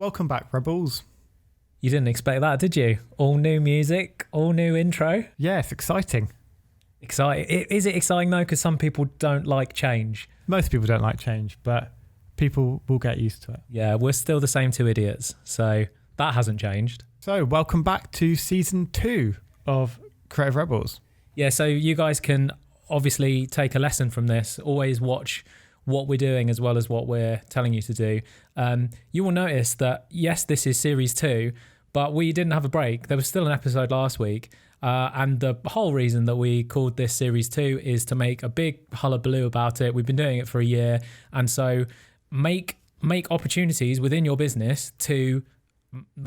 Welcome back, Rebels. You didn't expect that, did you? All new music, all new intro. Yeah, it's exciting. Exciting. Is it exciting though? Because some people don't like change. Most people don't like change, but people will get used to it. Yeah, we're still the same two idiots, so that hasn't changed. So, welcome back to season 2 of Creative Rebels. Yeah, so you guys can obviously take a lesson from this. Always watch what we're doing as well as what we're telling you to do. You will notice that, yes, this is series 2, but we didn't have a break. There was still an episode last week. And the whole reason that we called this series 2 is to make a big hullabaloo about it. We've been doing it for a year. And so make opportunities within your business to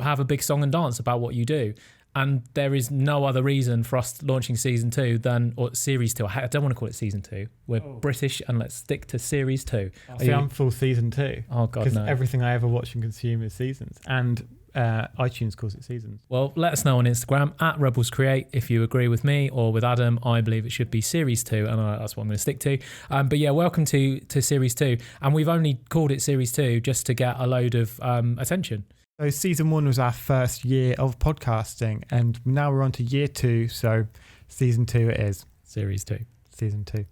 have a big song and dance about what you do. And there is no other reason for us launching season 2 or series 2. I don't want to call it season 2. We're British and let's stick to series 2. I'm full season 2. Oh, God, because no. everything I ever watch and consume is seasons. And iTunes calls it seasons. Well, let us know on Instagram at Rebels Create if you agree with me or with Adam. I believe it should be series 2, and that's what I'm going to stick to. But yeah, welcome to series 2. And we've only called it series 2 just to get a load of attention. So season 1 was our first year of podcasting, and now we're on to year 2. So season 2 it is. Series 2. Season 2.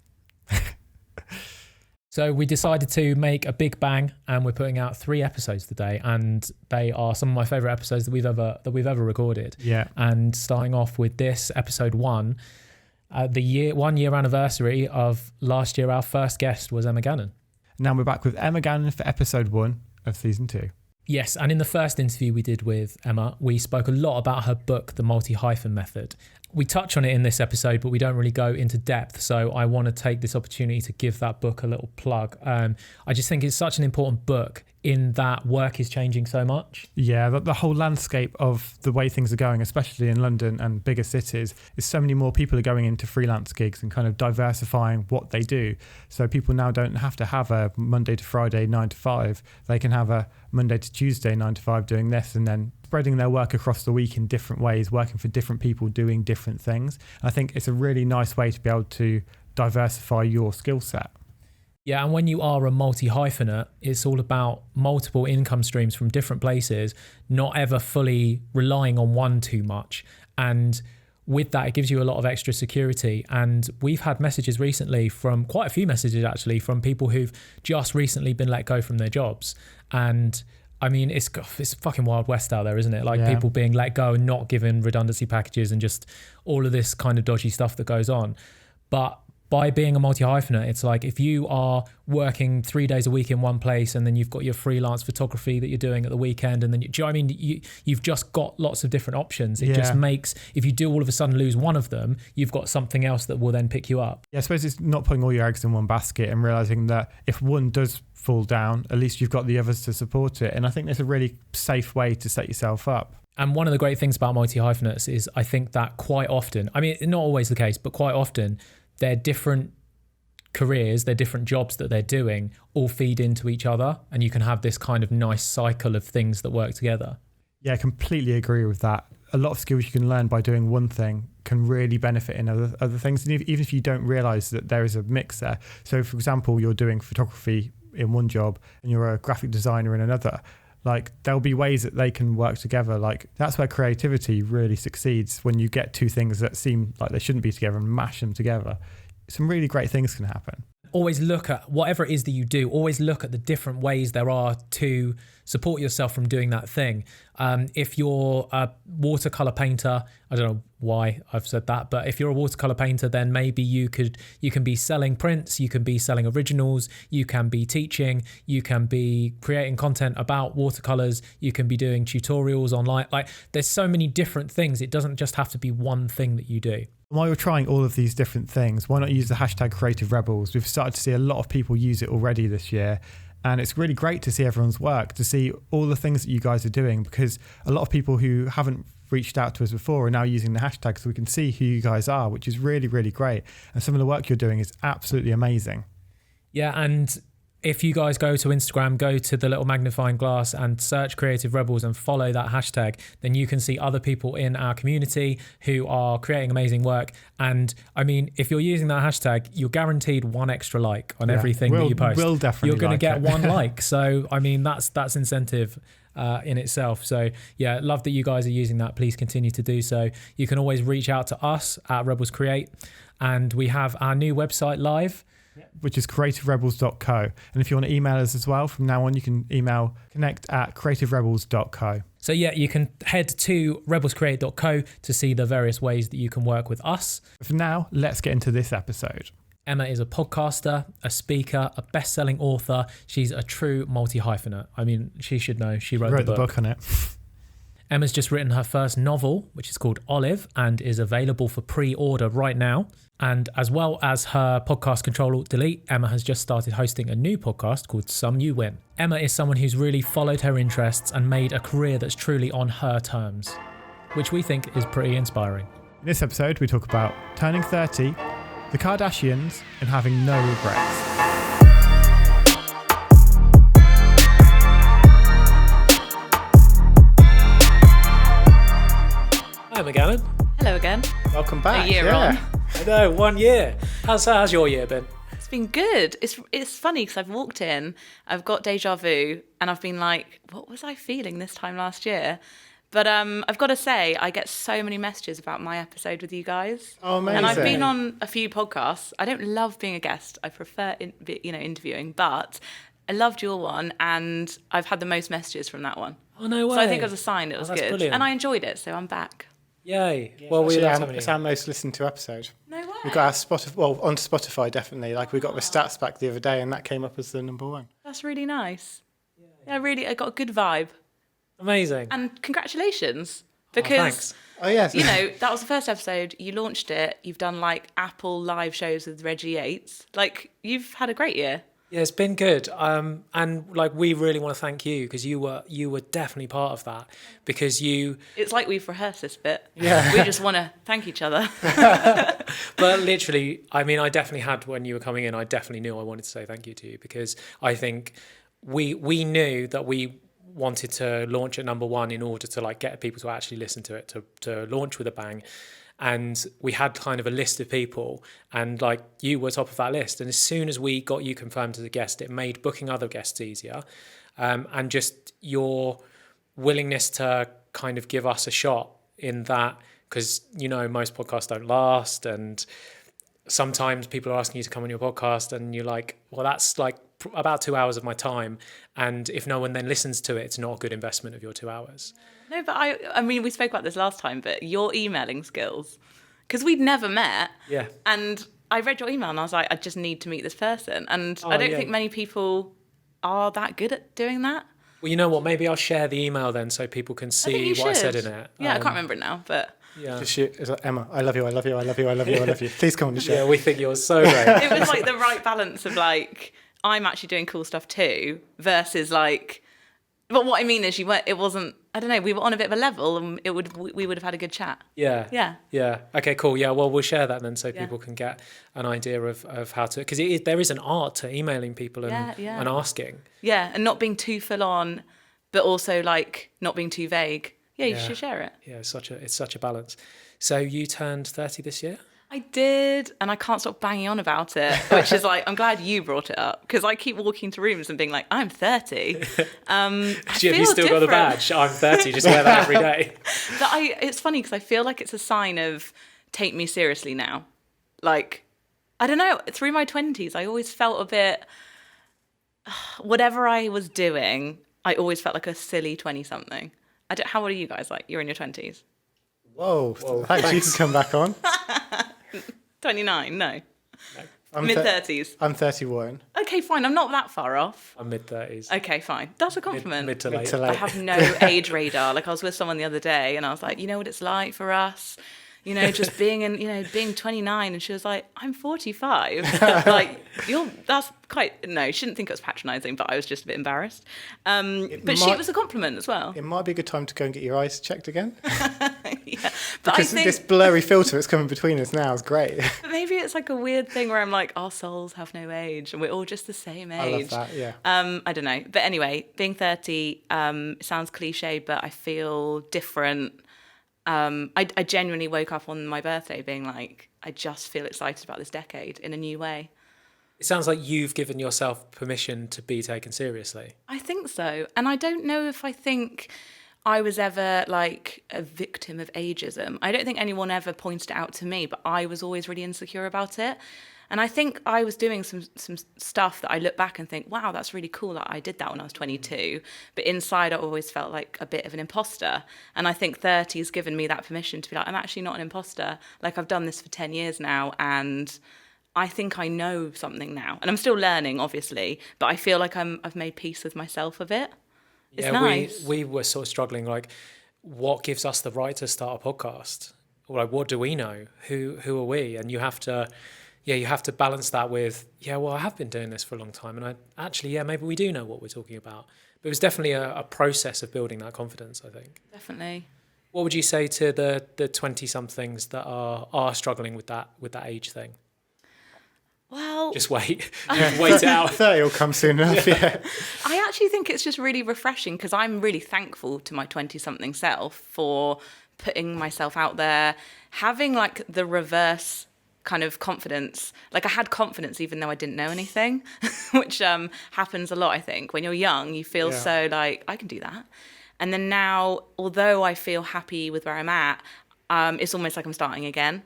So we decided to make a big bang, and we're putting out 3 episodes today, and they are some of my favorite episodes that we've ever recorded. Yeah. And starting off with this episode 1, the 1 year anniversary of last year, our first guest was Emma Gannon. Now we're back with Emma Gannon for episode 1 of season 2. Yes, and in the first interview we did with Emma, we spoke a lot about her book, The Multi-Hyphenate Method. We touch on it in this episode, but we don't really go into depth. So I want to take this opportunity to give that book a little plug. I just think it's such an important book in that work is changing so much. Yeah, the whole landscape of the way things are going, especially in London and bigger cities, is so many more people are going into freelance gigs and kind of diversifying what they do. So people now don't have to have a Monday to Friday 9 to 5. They can have a Monday to Tuesday 9 to 5 doing this, and then spreading their work across the week in different ways, working for different people doing different things. I think it's a really nice way to be able to diversify your skill set. Yeah, and when you are a multi-hyphenate, it's all about multiple income streams from different places, not ever fully relying on one too much. And with that, it gives you a lot of extra security. And we've had messages recently from quite a few messages actually from people who've just recently been let go from their jobs. And I mean, it's fucking Wild West out there, isn't it? Like people being let go and not given redundancy packages and just all of this kind of dodgy stuff that goes on. But by being a multi-hyphenate, it's like if you are working 3 days a week in one place and then you've got your freelance photography that you're doing at the weekend, and then you've just got lots of different options. It just makes, if you do all of a sudden lose one of them, you've got something else that will then pick you up. Yeah, I suppose it's not putting all your eggs in one basket and realizing that if one does fall down, at least you've got the others to support it. And I think that's a really safe way to set yourself up. And one of the great things about multi-hyphenates is I think that quite often, I mean, not always the case, but quite often, their different careers, their different jobs that they're doing all feed into each other, and you can have this kind of nice cycle of things that work together. Yeah, I completely agree with that. A lot of skills you can learn by doing one thing can really benefit in other things, and even if you don't realize that there is a mix there. So for example, you're doing photography in one job and you're a graphic designer in another. Like there'll be ways that they can work together. Like that's where creativity really succeeds, when you get two things that seem like they shouldn't be together and mash them together. Some really great things can happen. Always look at whatever it is that you do, always look at the different ways there are to support yourself from doing that thing. If you're a watercolor painter, I don't know why I've said that, but if you're a watercolor painter, then maybe you can be selling prints, you can be selling originals, you can be teaching, you can be creating content about watercolors, you can be doing tutorials online. Like there's so many different things. It doesn't just have to be one thing that you do. While you're trying all of these different things, why not use the hashtag Creative Rebels? We've started to see a lot of people use it already this year. And it's really great to see everyone's work, to see all the things that you guys are doing, because a lot of people who haven't reached out to us before are now using the hashtag, so we can see who you guys are, which is really, really great. And some of the work you're doing is absolutely amazing. Yeah, and if you guys go to Instagram, go to the little magnifying glass and search Creative Rebels and follow that hashtag, then you can see other people in our community who are creating amazing work. And I mean, if you're using that hashtag, you're guaranteed one extra like on everything that you post. We'll definitely You're going to like get it. one like. So, I mean, that's incentive. in itself. So yeah, love that you guys are using that. Please continue to do so. You can always reach out to us at Rebels Create, and we have our new website live, which is creativerebels.co. And if you want to email us as well, from now on you can email connect@creativerebels.co. So yeah, you can head to rebelscreate.co to see the various ways that you can work with us. For now, let's get into this episode. Emma is a podcaster, a speaker, a best-selling author. She's a true multi-hyphenate. I mean, she should know. She wrote the book on it. Emma's just written her first novel, which is called Olive, and is available for pre-order right now. And as well as her podcast Ctrl Alt Delete, Emma has just started hosting a new podcast called Some You Win. Emma is someone who's really followed her interests and made a career that's truly on her terms, which we think is pretty inspiring. In this episode, we talk about turning 30, the Kardashians, and having no regrets. Hi, Emma Gannon. Hello again. Welcome back. A year on. I know, 1 year. How's your year been? It's been good. It's funny because I've walked in, I've got deja vu, and I've been like, what was I feeling this time last year? But I've got to say, I get so many messages about my episode with you guys. Oh, amazing. And I've been on a few podcasts. I don't love being a guest. I prefer interviewing, but I loved your one, and I've had the most messages from that one. Oh, no way. So I think it was a sign it was that's good. brilliant. And I enjoyed it, so I'm back. Yay. Well, Actually, it's our most listened to episode. No way. We got our Spotify, on Spotify definitely. Like we got the stats back the other day, and that came up as the number one. That's really nice. Yeah, I got a good vibe. amazing. And congratulations. Because, thanks. Oh yes, that was the first episode. You launched it. You've done like Apple live shows with Reggie Yates. Like, you've had a great year. Yeah, it's been good. And like, we really want to thank you because you were definitely part of that because you. It's like we've rehearsed this bit. Yeah. We just want to thank each other. But literally, I mean, I definitely had when you were coming in. I definitely knew I wanted to say thank you to you because I think we knew that we wanted to launch at number one in order to like get people to actually listen to it to launch with a bang. And we had kind of a list of people and like you were top of that list. And as soon as we got you confirmed as a guest, it made booking other guests easier. And just your willingness to kind of give us a shot in that, because, most podcasts don't last. And sometimes people are asking you to come on your podcast and you're like, well, that's like about 2 hours of my time. And if no one then listens to it, it's not a good investment of your 2 hours. No, but I mean, we spoke about this last time, but your emailing skills, because we'd never met. Yeah. And I read your email and I was like, I just need to meet this person. And I don't think many people are that good at doing that. Well, you know what? Maybe I'll share the email then so people can see what I said in it. Yeah, I can't remember it now, but... Yeah. Just shoot. It's like, Emma, I love you, I love you, I love you, I love you, I love you. Please come on the show. Yeah, we think you're so great. It was like the right balance of like, I'm actually doing cool stuff too, versus like... But what I mean is it wasn't, I don't know, we were on a bit of a level and we would have had a good chat. Yeah. Yeah. Yeah. Okay, cool. Yeah, well, we'll share that then so people can get an idea of how to, because there is an art to emailing people and asking. Yeah, and not being too full on, but also like not being too vague. Yeah, you should share it. Yeah, it's such a balance. So you turned 30 this year? I did, and I can't stop banging on about it, which is like, I'm glad you brought it up, because I keep walking into rooms and being like, I'm 30. Have you still got the badge? I'm 30, just wear that every day. But it's funny, because I feel like it's a sign of take me seriously now. Like, I don't know, through my 20s, I always felt a bit, whatever I was doing, I always felt like a silly 20-something. How old are you guys? Like, you're in your 20s? Whoa, thanks. You can come back on. 29, no. Mid-30s. I'm 31. Okay, fine. I'm not that far off. I'm mid-30s. Okay, fine. That's a compliment. Mid to late. I have no age radar. Like, I was with someone the other day and I was like, you know what it's like for us? Just being being 29, and she was like, I'm 45. Like, that's quite, no, she didn't think it was patronising, but I was just a bit embarrassed. It was a compliment as well. It might be a good time to go and get your eyes checked again. Yeah, but because this blurry filter that's coming between us now is great. But maybe it's like a weird thing where I'm like, our souls have no age and we're all just the same age. I love that, yeah. I don't know. But anyway, being 30 sounds cliche, but I feel different. I genuinely woke up on my birthday being like, I just feel excited about this decade in a new way. It sounds like you've given yourself permission to be taken seriously. I think so. And I don't know if I think I was ever like a victim of ageism. I don't think anyone ever pointed it out to me, but I was always really insecure about it. And I think I was doing some stuff that I look back and think, wow, that's really cool that I did that when I was 22. But inside, I always felt like a bit of an imposter. And I think 30 has given me that permission to be like, I'm actually not an imposter. Like, I've done this for 10 years now, and I think I know something now. And I'm still learning, obviously, but I feel like I've made peace with myself a bit. It's nice. We were sort of struggling, like, what gives us the right to start a podcast? Or like, what do we know? Who are we? And you have to balance that with, well, I have been doing this for a long time, and maybe we do know what we're talking about. But it was definitely a process of building that confidence, I think. Definitely. What would you say to the 20-somethings that are struggling with that age thing? Well, just wait it out. 30 will come soon enough. Yeah. I actually think it's just really refreshing, because I'm really thankful to my 20-something self for putting myself out there, having like the reverse kind of confidence. Like, I had confidence even though I didn't know anything, which happens a lot, I think. When you're young, you feel so like, I can do that. And then now, although I feel happy with where I'm at, it's almost like I'm starting again.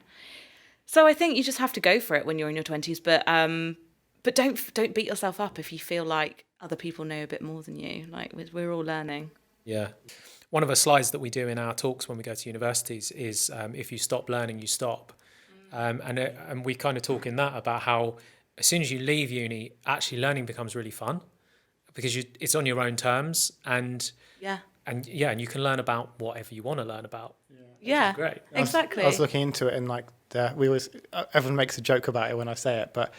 So I think you just have to go for it when you're in your 20s, but don't beat yourself up if you feel like other people know a bit more than you. Like, we're all learning. Yeah. One of the slides that we do in our talks when we go to universities is if you stop learning, you stop. And we kind of talk in that about how as soon as you leave uni, actually learning becomes really fun, because it's on your own terms, and you can learn about whatever you want to learn about. Yeah, great. Exactly. I was looking into it, and like everyone makes a joke about it when I say it, but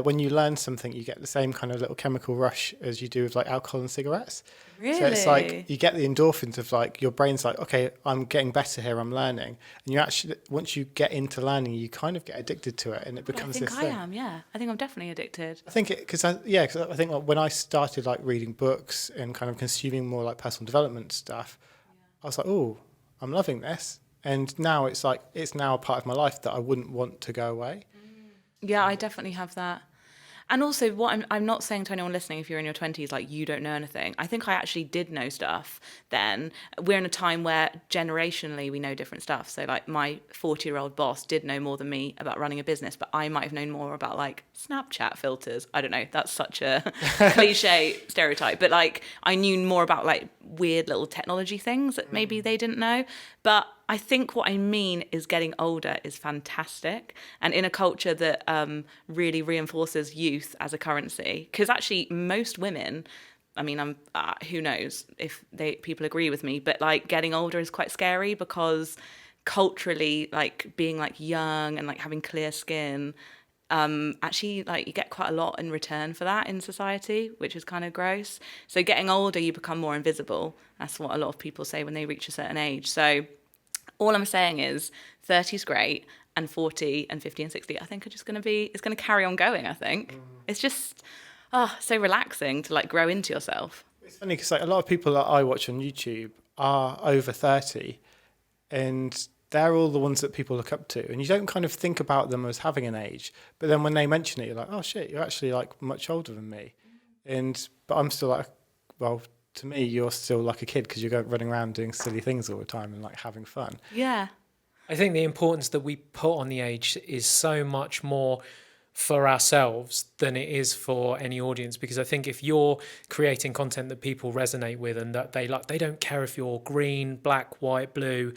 when you learn something, you get the same kind of little chemical rush as you do with like alcohol and cigarettes. Really? So it's like you get the endorphins of like, your brain's like, okay, I'm getting better here, I'm learning. And you actually, once you get into learning, you kind of get addicted to it, and it becomes this thing. I think I am, I think I'm definitely addicted. I think because I think like when I started like reading books and kind of consuming more like personal development stuff, I was like, oh, I'm loving this. And now it's like, it's now a part of my life that I wouldn't want to go away. Yeah, I definitely have that. And also, what I'm not saying to anyone listening, if you're in your 20s, like, you don't know anything. I think I actually did know stuff then. We're in a time where generationally we know different stuff. So like, my 40-year-old boss did know more than me about running a business, but I might have known more about like Snapchat filters. I don't know, that's such a cliche stereotype, but like, I knew more about like weird little technology things that maybe they didn't know. But I think what I mean is, getting older is fantastic, and in a culture that really reinforces youth as a currency. Because actually, most women, I mean, who knows if people agree with me, but like, getting older is quite scary, because culturally, like, being like young and like having clear skin, actually, like, you get quite a lot in return for that in society, which is kind of gross. So getting older, you become more invisible. That's what a lot of people say when they reach a certain age. So all I'm saying is 30 is great, and 40 and 50 and 60, I think, are just going to it's going to carry on going, I think. It's just so relaxing to like grow into yourself. It's funny because like, a lot of people that I watch on YouTube are over 30, and they're all the ones that people look up to. And you don't kind of think about them as having an age, but then when they mention it, you're like, oh shit, you're actually like much older than me. But I'm still like, well, to me, you're still like a kid, because you're running around doing silly things all the time and like having fun. Yeah. I think the importance that we put on the age is so much more for ourselves than it is for any audience, because I think if you're creating content that people resonate with, and that they like, they don't care if you're green, black, white, blue,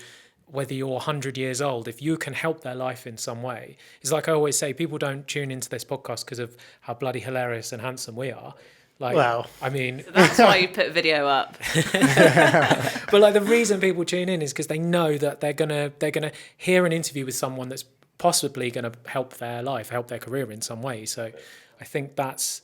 whether you're 100 years old, if you can help their life in some way. It's like I always say, people don't tune into this podcast because of how bloody hilarious and handsome we are. Like, well, I mean, So that's why you put a video up. but like, the reason people tune in is because they know that they're gonna hear an interview with someone that's possibly going to help their life, help their career in some way. So I think that's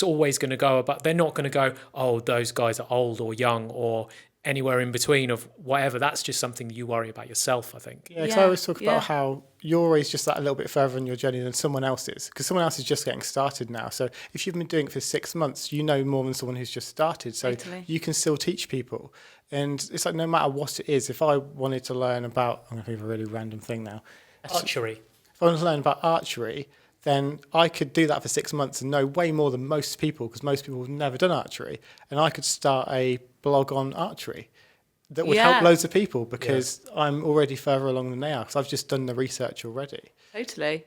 always going to go. But they're not going to go, oh, those guys are old or young or anywhere in between of whatever. That's just something you worry about yourself, I think. Yeah, because I always talk about how you're always just that a little bit further in your journey than someone else is, because someone else is just getting started now. So if you've been doing it for 6 months, you know more than someone who's just started. So you can still teach people. And it's like, no matter what it is, if I wanted to learn about, I'm going to think of a really random thing now. Archery. If I wanted to learn about archery, then I could do that for 6 months and know way more than most people, because most people have never done archery. And I could start a blog on archery that would help loads of people, because I'm already further along than they are, because I've just done the research already. Totally.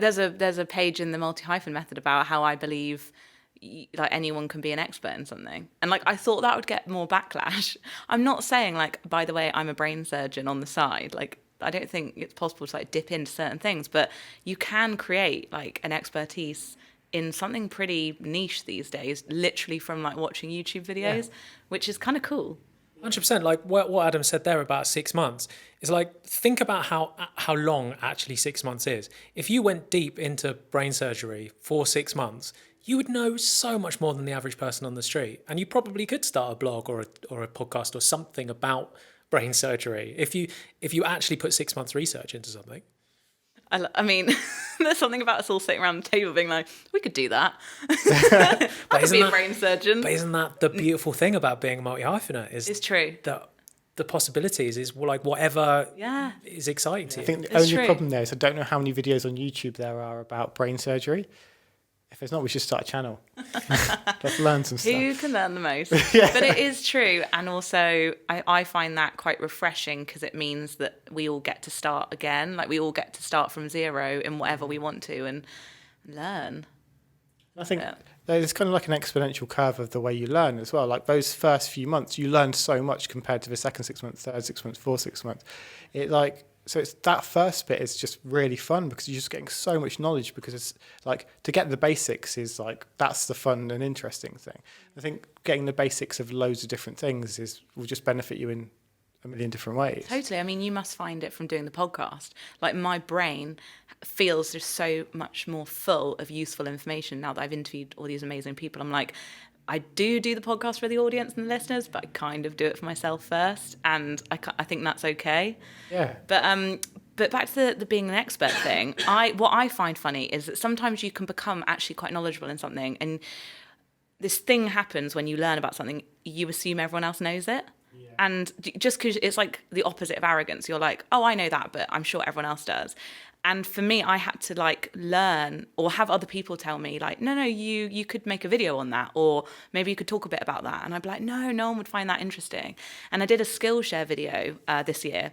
There's a page in the multi-hyphen method about how I believe like anyone can be an expert in something, and like I thought that would get more backlash. I'm not saying like, by the way, I'm a brain surgeon on the side. Like, I don't think it's possible to like dip into certain things, but you can create like an expertise in something pretty niche these days, literally from like watching YouTube videos, which is kind of cool. 100%. Like what Adam said there about 6 months is like, think about how long actually 6 months is. If you went deep into brain surgery for 6 months, you would know so much more than the average person on the street, and you probably could start a blog or a podcast or something about brain surgery if you actually put 6 months research into something. I mean, there's something about us all sitting around the table being like, we could do that. I could be a brain surgeon. But isn't that the beautiful thing about being a multi-hyphenate? It's true. That the possibilities is like whatever is exciting to you. I think the only problem there is I don't know how many videos on YouTube there are about brain surgery. If there's not, we should start a channel. Let's learn some stuff. Who can learn the most? But it is true. And also, I find that quite refreshing, because it means that we all get to start again. Like, we all get to start from zero in whatever we want to and learn. I think there's kind of like an exponential curve of the way you learn as well. Like, those first few months, you learn so much compared to the second 6 months, third 6 months, fourth 6 months. So it's that first bit is just really fun, because you're just getting so much knowledge, because it's like, to get the basics is like, that's the fun and interesting thing. I think getting the basics of loads of different things will just benefit you in a million different ways. Totally. I mean, you must find it from doing the podcast. Like, my brain feels just so much more full of useful information now that I've interviewed all these amazing people. I'm like, I do the podcast for the audience and the listeners, but I kind of do it for myself first, and I think that's okay. Yeah. But back to the being an expert thing, what I find funny is that sometimes you can become actually quite knowledgeable in something, and this thing happens when you learn about something, you assume everyone else knows it. Yeah. And just because it's like the opposite of arrogance, you're like, oh, I know that, but I'm sure everyone else does. And for me, I had to like learn, or have other people tell me like, no, you could make a video on that, or maybe you could talk a bit about that. And I'd be like, no one would find that interesting. And I did a Skillshare video this year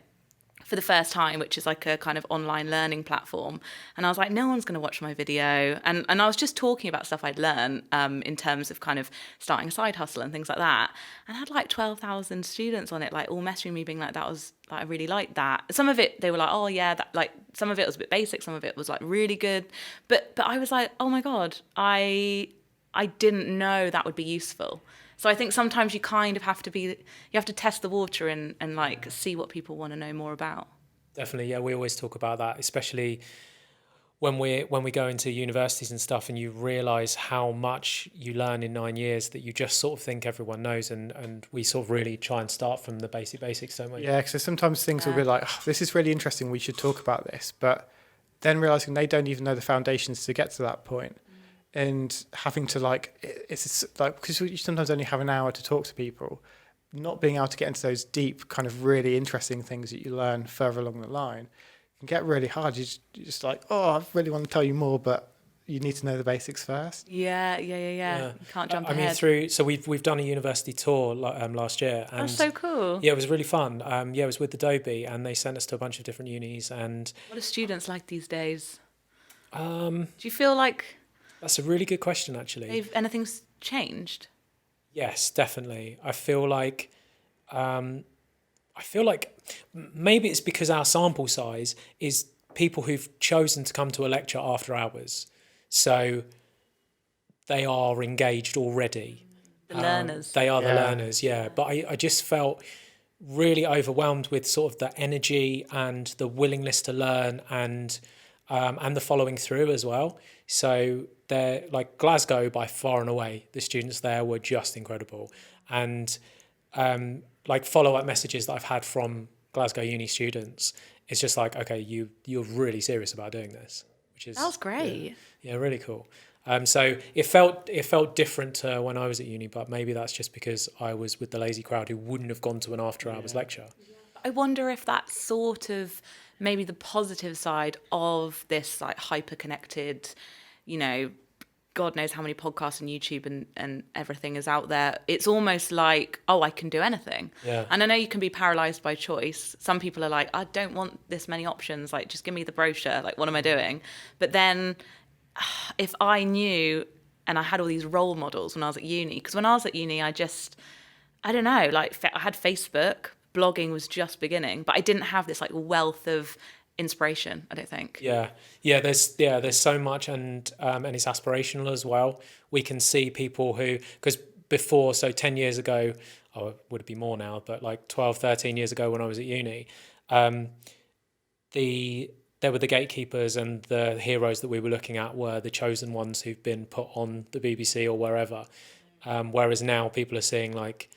for the first time, which is like a kind of online learning platform. And I was like, no one's going to watch my video. And I was just talking about stuff I'd learned in terms of kind of starting a side hustle and things like that. And I had like 12,000 students on it, like all messaging me being like, that was like, I really liked that. Some of it, they were like, oh yeah, that, like some of it was a bit basic. Some of it was like really good. But I was like, oh my God, I didn't know that would be useful. So I think sometimes you kind of have to test the water and like see what people want to know more about. Definitely, yeah. We always talk about that, especially when we go into universities and stuff, and you realise how much you learn in 9 years that you just sort of think everyone knows, and we sort of really try and start from the basics, don't we? Yeah, because sometimes things will be like, oh, this is really interesting, we should talk about this, but then realising they don't even know the foundations to get to that point. And having to it's like, because you sometimes only have an hour to talk to people, not being able to get into those deep kind of really interesting things that you learn further along the line can get really hard. You're just like, oh, I really want to tell you more, but you need to know the basics first. Yeah. You can't jump ahead. We've done a university tour last year. And that's so cool. Yeah, it was really fun. It was with Adobe, and they sent us to a bunch of different unis. And what are students like these days? Do you feel like... That's a really good question, actually. Anything's changed? Yes, definitely. I feel like maybe it's because our sample size is people who've chosen to come to a lecture after hours. So they are engaged already. The learners. They are the learners, yeah. But I just felt really overwhelmed with sort of the energy and the willingness to learn, and the following through as well. So they're like Glasgow, by far and away, the students there were just incredible. And like follow-up messages that I've had from Glasgow uni students, it's just like, okay, you're really serious about doing this, which is... That was great. Yeah, really cool. So it felt different to when I was at uni, but maybe that's just because I was with the lazy crowd who wouldn't have gone to an after-hours lecture. I wonder if that's sort of maybe the positive side of this like hyper-connected, you know, God knows how many podcasts and YouTube and everything is out there. It's almost like, oh, I can do anything. Yeah. And I know you can be paralyzed by choice. Some people are like, I don't want this many options. Like, just give me the brochure. Like, what am I doing? But then if I knew and I had all these role models when I was at uni, because when I was at uni, I don't know, like I had Facebook, blogging was just beginning, but I didn't have this like wealth of inspiration, I don't think. There's so much, and it's aspirational as well. We can see people who, because before, so 10 years ago, oh, it would be more now, but like 12, 13 years ago when I was at uni, there were the gatekeepers, and the heroes that we were looking at were the chosen ones who've been put on the BBC or wherever. Whereas now people are seeing like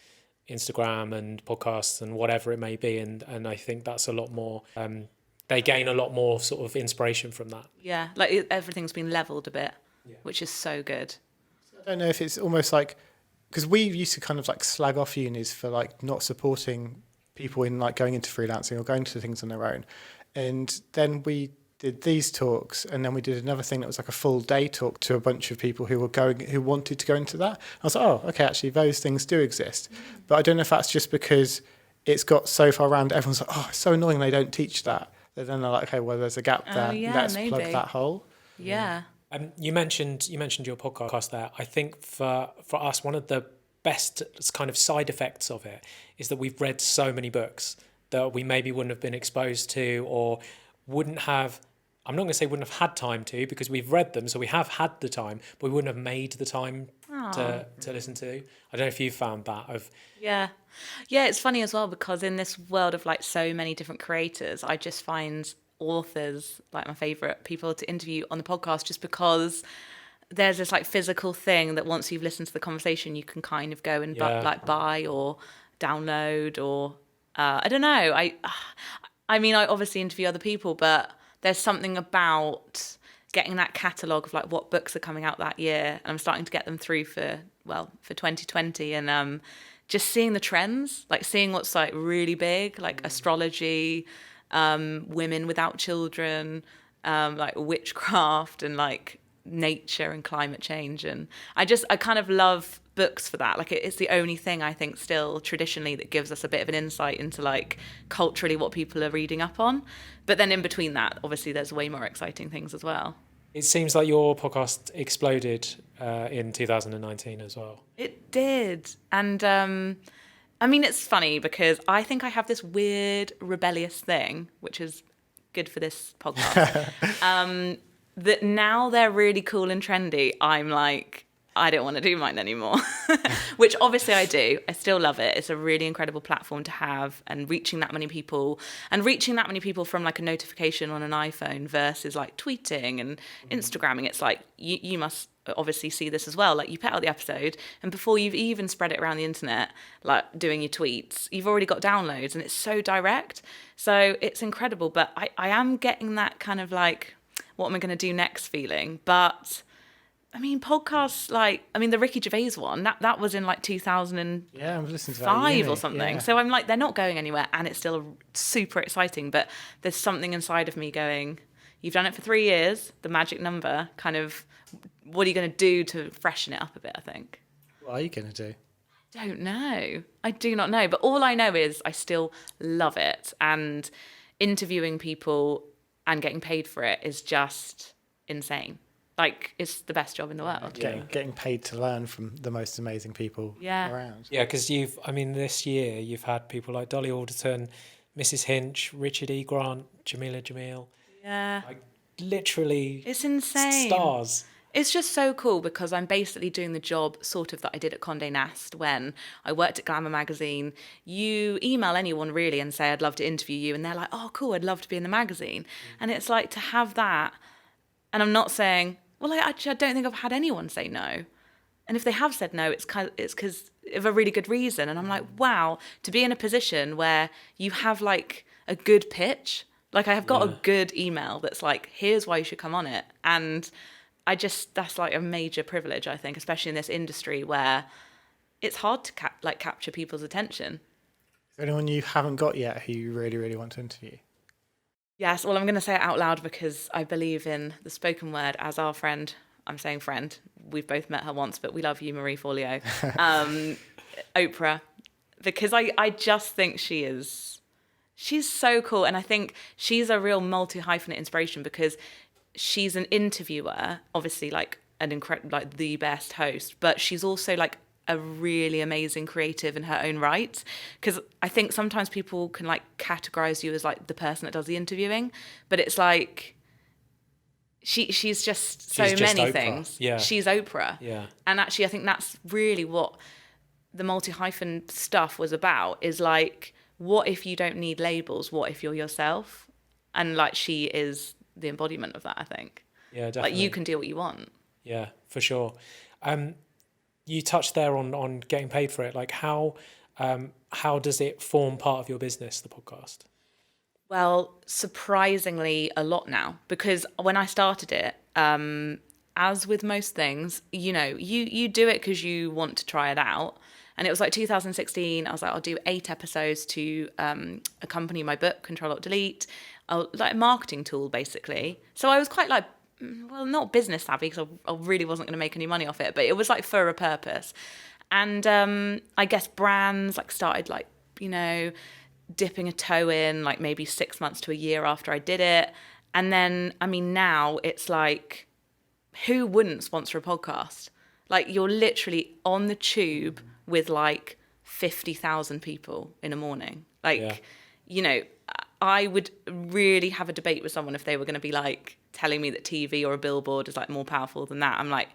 Instagram and podcasts and whatever it may be, and I think that's a lot more. They gain a lot more sort of inspiration from that. Yeah, like everything's been leveled a bit, which is so good. I don't know if it's almost like, because we used to kind of like slag off unis for like not supporting people in like going into freelancing or going to things on their own. And then we did these talks, and then we did another thing that was like a full day talk to a bunch of people who wanted to go into that. I was like, oh, okay, actually those things do exist. But I don't know if that's just because it's got so far around, everyone's like, oh, it's so annoying they don't teach that. But then they're like, okay, well, there's a gap there. Let's plug that hole. Yeah. You mentioned your podcast there. I think for us, one of the best kind of side effects of it is that we've read so many books that we maybe wouldn't have been exposed to, or wouldn't have. I'm not going to say wouldn't have had time to, because we've read them, so we have had the time, but we wouldn't have made the time to listen to. I don't know if you found that. Yeah, it's funny as well, because in this world of like so many different creators, I just find authors like my favorite people to interview on the podcast, just because there's this like physical thing that once you've listened to the conversation, you can kind of go and buy or download, or I don't know. I mean, I obviously interview other people, but there's something about getting that catalogue of like what books are coming out that year, and I'm starting to get them through for 2020, and just seeing the trends, like seeing what's like really big, like astrology, women without children, like witchcraft, and like nature and climate change. And I kind of love books for that. Like it's the only thing I think still traditionally that gives us a bit of an insight into like culturally what people are reading up on. But then in between that, obviously there's way more exciting things as well. It seems like your podcast exploded in 2019 as well. It did. And I mean, it's funny because I think I have this weird rebellious thing, which is good for this podcast, that now they're really cool and trendy. I'm like, I don't want to do mine anymore, which obviously I do. I still love it. It's a really incredible platform to have, and reaching that many people from like a notification on an iPhone versus like tweeting and Instagramming. It's like, you must obviously see this as well. Like you put out the episode, and before you've even spread it around the internet, like doing your tweets, you've already got downloads, and it's so direct. So it's incredible. But I am getting that kind of like, what am I going to do next feeling? But I mean, podcasts the Ricky Gervais one, that was in like 2005 or something. Yeah. So I'm like, they're not going anywhere, and it's still super exciting. But there's something inside of me going, you've done it for 3 years, the magic number, kind of, what are you going to do to freshen it up a bit, I think? What are you going to do? Don't know. I do not know. But all I know is I still love it. And interviewing people and getting paid for it is just insane. Like, it's the best job in the world. Getting paid to learn from the most amazing people around. Yeah, because this year you've had people like Dolly Alderton, Mrs. Hinch, Richard E. Grant, Jamila Jamil. Yeah. Like, literally. It's insane. Stars. It's just so cool because I'm basically doing the job sort of that I did at Condé Nast when I worked at Glamour magazine. You email anyone really and say, I'd love to interview you. And they're like, oh, cool, I'd love to be in the magazine. And it's like to have that. And I'm not saying, well, I don't think I've had anyone say no. And if they have said no, it's because of a really good reason. And I'm like, wow, to be in a position where you have like a good pitch. Like I have got a good email that's like, here's why you should come on it. And that's like a major privilege, I think, especially in this industry where it's hard to capture people's attention. Anyone you haven't got yet who you really, really want to interview? Yes, well, I'm going to say it out loud because I believe in the spoken word as our friend. I'm saying friend. We've both met her once, but we love you, Marie Forleo. Oprah, because I just think she's so cool. And I think she's a real multi-hyphenate inspiration because she's an interviewer, obviously like an incredible, like the best host, but she's also like a really amazing creative in her own right. Because I think sometimes people can like categorize you as like the person that does the interviewing, but it's like she's just so many Oprah. things. Yeah. She's Oprah. Yeah. And actually, I think that's really what the multi-hyphen stuff was about, is like, what if you don't need labels? What if you're yourself? And like, she is the embodiment of that, I think. Yeah, definitely. Like, you can do what you want. Yeah, for sure. You touched there on getting paid for it. Like, how does it form part of your business, the podcast? Well, surprisingly a lot now, because when I started it, as with most things, you know, you do it because you want to try it out. And it was like 2016, I was like, I'll do 8 episodes to accompany my book, Ctrl Alt Delete, like a marketing tool, basically. So I was quite like, well, not business savvy, because I really wasn't going to make any money off it, but it was like for a purpose. And I guess brands like started like, you know, dipping a toe in like maybe 6 months to a year after I did it. And then, I mean, now it's like, who wouldn't sponsor a podcast? Like, you're literally on the tube with like 50,000 people in a morning. Like, you know, I would really have a debate with someone if they were going to be like telling me that TV or a billboard is like more powerful than that. I'm like,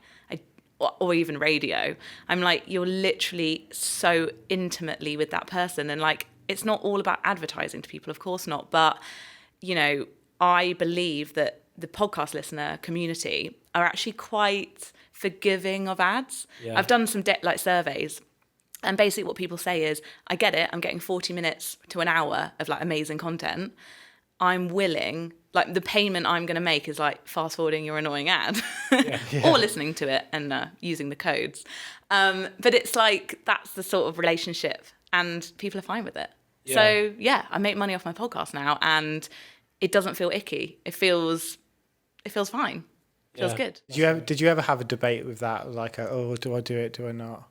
or even radio. I'm like, you're literally so intimately with that person. And like, it's not all about advertising to people, of course not. But, you know, I believe that the podcast listener community are actually quite forgiving of ads. Yeah. I've done some like surveys, and basically what people say is, I get it, I'm getting 40 minutes to an hour of like amazing content. I'm willing, like the payment I'm going to make is like fast forwarding your annoying ad or listening to it and using the codes. But it's like, that's the sort of relationship, and people are fine with it. Yeah. So yeah, I make money off my podcast now, and it doesn't feel icky. It feels fine. It feels good. Did you ever have a debate with that? Like, oh, do I do it? Do I not?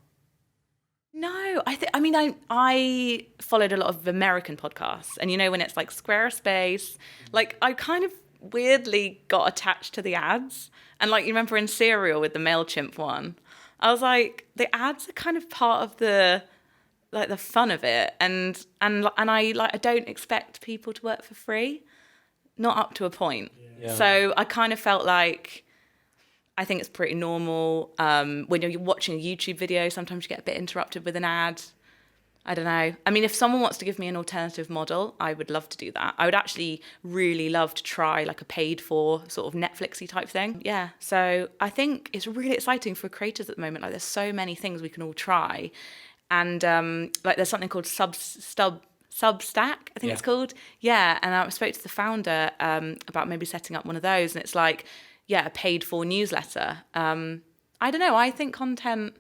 No, I followed a lot of American podcasts, and you know, when it's like Squarespace, like I kind of weirdly got attached to the ads. And like, you remember in Serial with the MailChimp one, I was like, the ads are kind of part of the like the fun of it, and I don't expect people to work for free, not up to a point. Yeah. So I kind of felt like, I think it's pretty normal. When you're watching a YouTube video, sometimes you get a bit interrupted with an ad. I don't know. I mean, if someone wants to give me an alternative model, I would love to do that. I would actually really love to try like a paid for sort of Netflixy type thing. Yeah. So I think it's really exciting for creators at the moment. Like, there's so many things we can all try. And like, there's something called Substack, I think it's called. Yeah. And I spoke to the founder about maybe setting up one of those. And it's like, a paid for newsletter. I don't know. I think content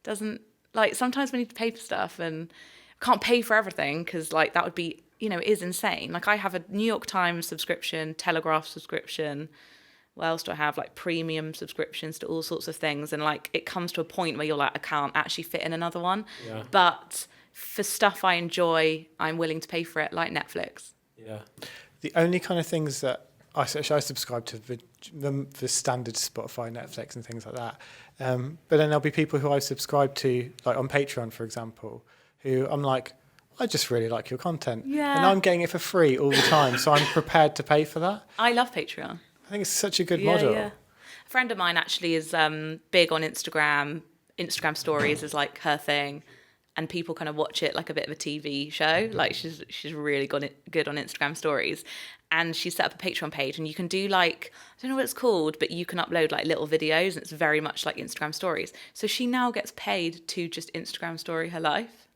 doesn't, like, sometimes we need to pay for stuff, and can't pay for everything because like that would be, you know, it is insane. Like, I have a New York Times subscription, Telegraph subscription. What else do I have? Like premium subscriptions to all sorts of things. And like, it comes to a point where you're like, I can't actually fit in another one. Yeah. But for stuff I enjoy, I'm willing to pay for it, like Netflix. Yeah. The only kind of things that I subscribe to the standard Spotify, Netflix and things like that. But then there'll be people who I subscribe to, like on Patreon, for example, who I'm like, I just really like your content. Yeah. And I'm getting it for free all the time, so I'm prepared to pay for that. I love Patreon. I think it's such a good model. Yeah. A friend of mine actually is big on Instagram. Instagram stories is like her thing. And people kind of watch it like a bit of a TV show. Like, she's really good on Instagram stories. And she set up a Patreon page, and you can do like, I don't know what it's called, but you can upload like little videos, and it's very much like Instagram stories. So she now gets paid to just Instagram story her life.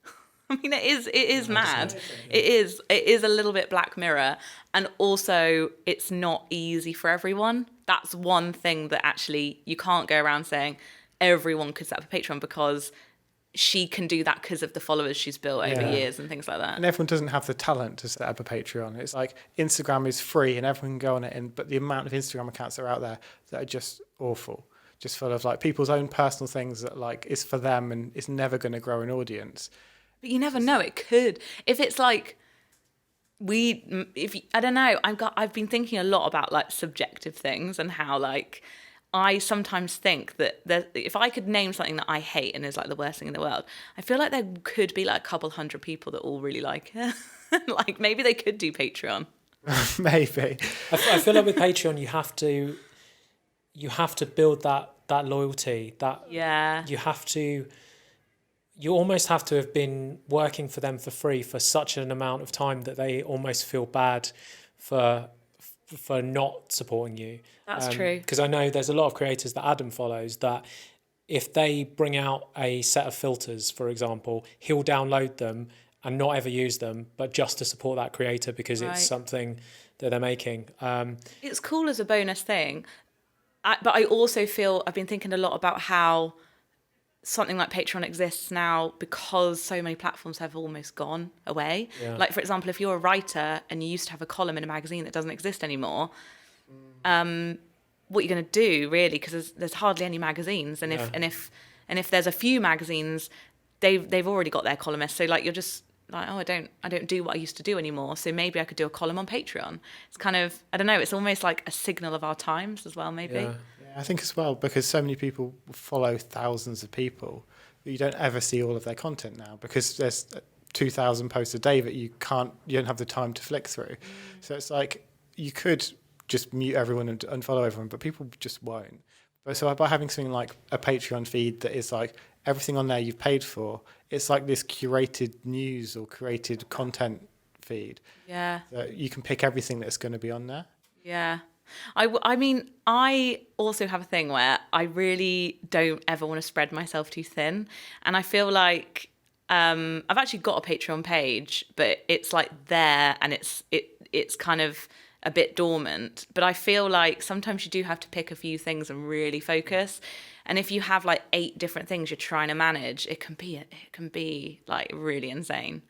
I mean, it is mad. It is a little bit Black Mirror. And also, it's not easy for everyone. That's one thing that actually you can't go around saying everyone could set up a Patreon, because she can do that because of the followers she's built over Yeah. years and things like that. And everyone doesn't have the talent to set up a Patreon. It's like Instagram is free and everyone can go on it, but the amount of Instagram accounts that are out there that are just awful, just full of like people's own personal things that like is for them and it's never going to grow an audience. But you never know, it could. If it's like I don't know, I've been thinking a lot about like subjective things and how like I sometimes think that if I could name something that I hate and is like the worst thing in the world, I feel like there could be like a couple hundred people that all really like it. Like maybe they could do Patreon. Maybe. I feel like with Patreon you have to build that loyalty. You almost have to have been working for them for free for such an amount of time that they almost feel bad for not supporting you. That's true. Because I know there's a lot of creators that Adam follows that if they bring out a set of filters, for example, he'll download them and not ever use them, but just to support that creator because it's something that they're making. It's cool as a bonus thing. But I also feel I've been thinking a lot about how something like Patreon exists now because so many platforms have almost gone away. Yeah. Like, for example, if you're a writer and you used to have a column in a magazine that doesn't exist anymore, what are you going to do, really? Because there's hardly any magazines. And if there's a few magazines, they've already got their columnists. So, like, you're just like, oh, I don't do what I used to do anymore. So maybe I could do a column on Patreon. It's kind of, I don't know, it's almost like a signal of our times as well, maybe. Yeah. I think as well, because so many people follow thousands of people, but you don't ever see all of their content now because there's 2,000 posts a day that you don't have the time to flick through. So it's like you could just mute everyone and unfollow everyone, but people just won't. But so by having something like a Patreon feed that is like everything on there you've paid for, it's like this curated news or curated content feed. Yeah. That you can pick everything that's going to be on there. Yeah. I mean, I also have a thing where I really don't ever want to spread myself too thin. And I feel like I've actually got a Patreon page, but it's like there and it's kind of a bit dormant. But I feel like sometimes you do have to pick a few things and really focus. And if you have like 8 different things you're trying to manage, it can be like really insane.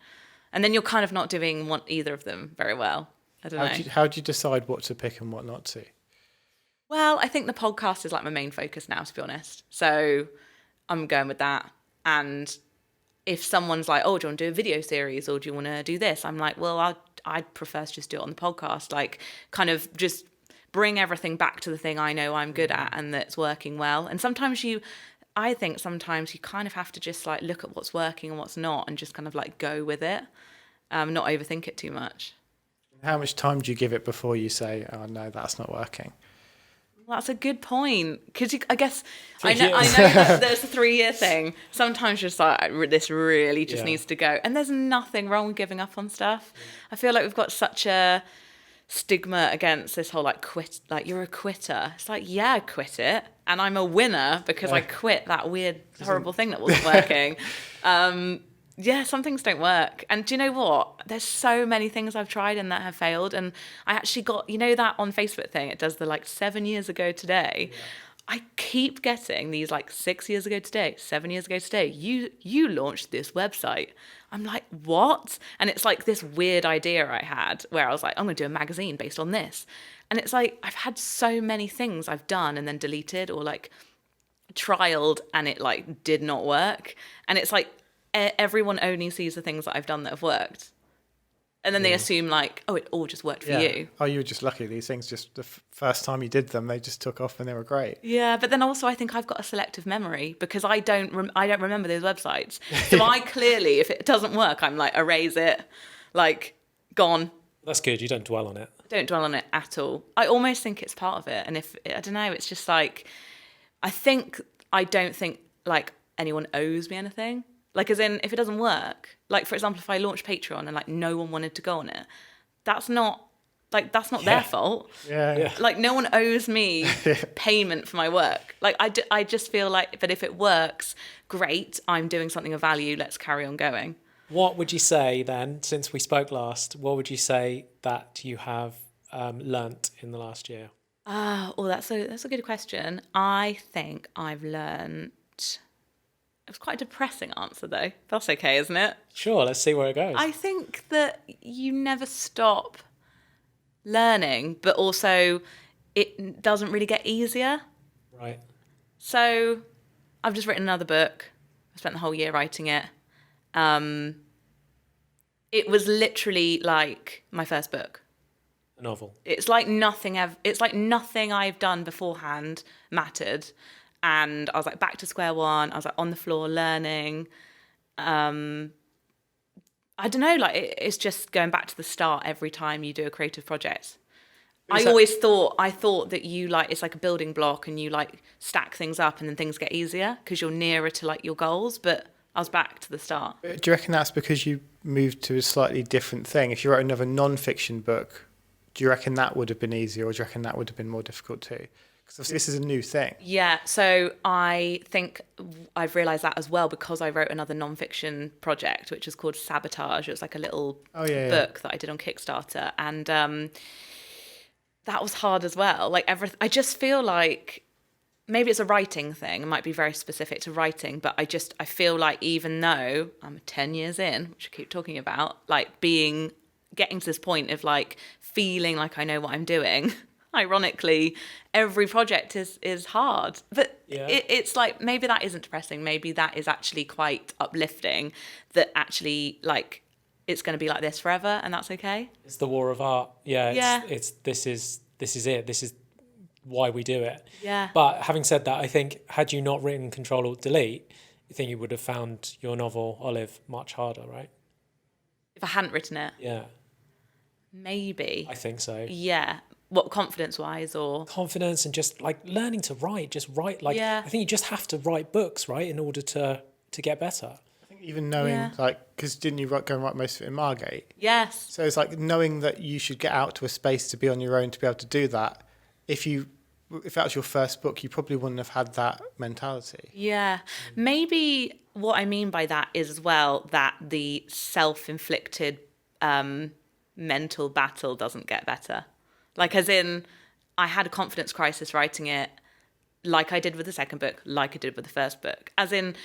And then you're kind of not doing either of them very well. I don't know. How do you decide what to pick and what not to? Well, I think the podcast is like my main focus now, to be honest. So I'm going with that. And if someone's like, oh, do you want to do a video series or do you want to do this? I'm like, well, I'd prefer to just do it on the podcast. Like kind of just bring everything back to the thing I know I'm good at and that's working well. And I think sometimes you kind of have to just like look at what's working and what's not and just kind of like go with it, not overthink it too much. How much time do you give it before you say, oh, no, that's not working? Well, that's a good point. Because I guess I know that there's a 3-year thing. Sometimes just like, this really just needs to go. And there's nothing wrong with giving up on stuff. I feel like we've got such a stigma against this whole like quit, like you're a quitter. It's like, yeah, I quit it. And I'm a winner because I quit that weird, horrible thing that wasn't working. Yeah, some things don't work. And do you know what? There's so many things I've tried and that have failed. And I actually got, you know, that on Facebook thing, it does the like 7 years ago today. Yeah. I keep getting these like 6 years ago today, 7 years ago today. You launched this website. I'm like, what? And it's like this weird idea I had where I was like, I'm going to do a magazine based on this. And it's like, I've had so many things I've done and then deleted or like trialed and it like did not work. And it's like, everyone only sees the things that I've done that have worked. And then they assume like, oh, it all just worked for you. Oh, you were just lucky. These things just, the first time you did them, they just took off and they were great. Yeah, but then also I think I've got a selective memory because I don't remember those websites. So I clearly, if it doesn't work, I'm like, erase it, like, gone. That's good. You don't dwell on it. I don't dwell on it at all. I almost think it's part of it. And I don't know, it's just like, I don't think like anyone owes me anything. Like, as in, if it doesn't work, like, for example, if I launch Patreon and, like, no one wanted to go on it, that's not their fault. Yeah. Like, no one owes me payment for my work. Like, I just feel like, but if it works, great, I'm doing something of value, let's carry on going. What would you say, then, since we spoke last, what would you say that you have learnt in the last year? That's a good question. I think I've learnt It's quite a depressing answer, though. That's okay, isn't it? Sure, let's see where it goes. I think that you never stop learning, but also it doesn't really get easier. Right. So I've just written another book. I spent the whole year writing it. It was literally like my first book. A novel. It's like nothing I've done beforehand mattered. And I was like back to square one. I was like on the floor learning. I don't know, like it's just going back to the start every time you do a creative project. I thought that you like, it's like a building block and you like stack things up and then things get easier because you're nearer to like your goals, but I was back to the start. Do you reckon that's because you moved to a slightly different thing? If you wrote another non-fiction book, do you reckon that would have been easier, or do you reckon that would have been more difficult too? Because this is a new thing. Yeah, so I think I've realised that as well because I wrote another non-fiction project, which is called Sabotage. It was like a little book that I did on Kickstarter. And that was hard as well. Like I just feel like maybe it's a writing thing. It might be very specific to writing, but I feel like even though I'm 10 years in, which I keep talking about, like getting to this point of like feeling like I know what I'm doing. Ironically, every project is hard, but it's like maybe that isn't depressing. Maybe that is actually quite uplifting. That actually like it's going to be like this forever, and that's okay. It's the war of art. Yeah. It's this is it. This is why we do it. Yeah. But having said that, I think had you not written Ctrl Alt Delete, you think you would have found your novel Olive much harder, right? If I hadn't written it. Yeah. Maybe. I think so. Yeah. What, confidence-wise or? Confidence and just like learning to write, just write. Like, I think you just have to write books, right, in order to get better. I think even knowing, like, because didn't you go and write most of it in Margate? Yes. So it's like knowing that you should get out to a space to be on your own to be able to do that. If that was your first book, you probably wouldn't have had that mentality. Yeah. Maybe what I mean by that is as well that the self-inflicted mental battle doesn't get better. Like, as in, I had a confidence crisis writing it like I did with the second book, like I did with the first book. As in,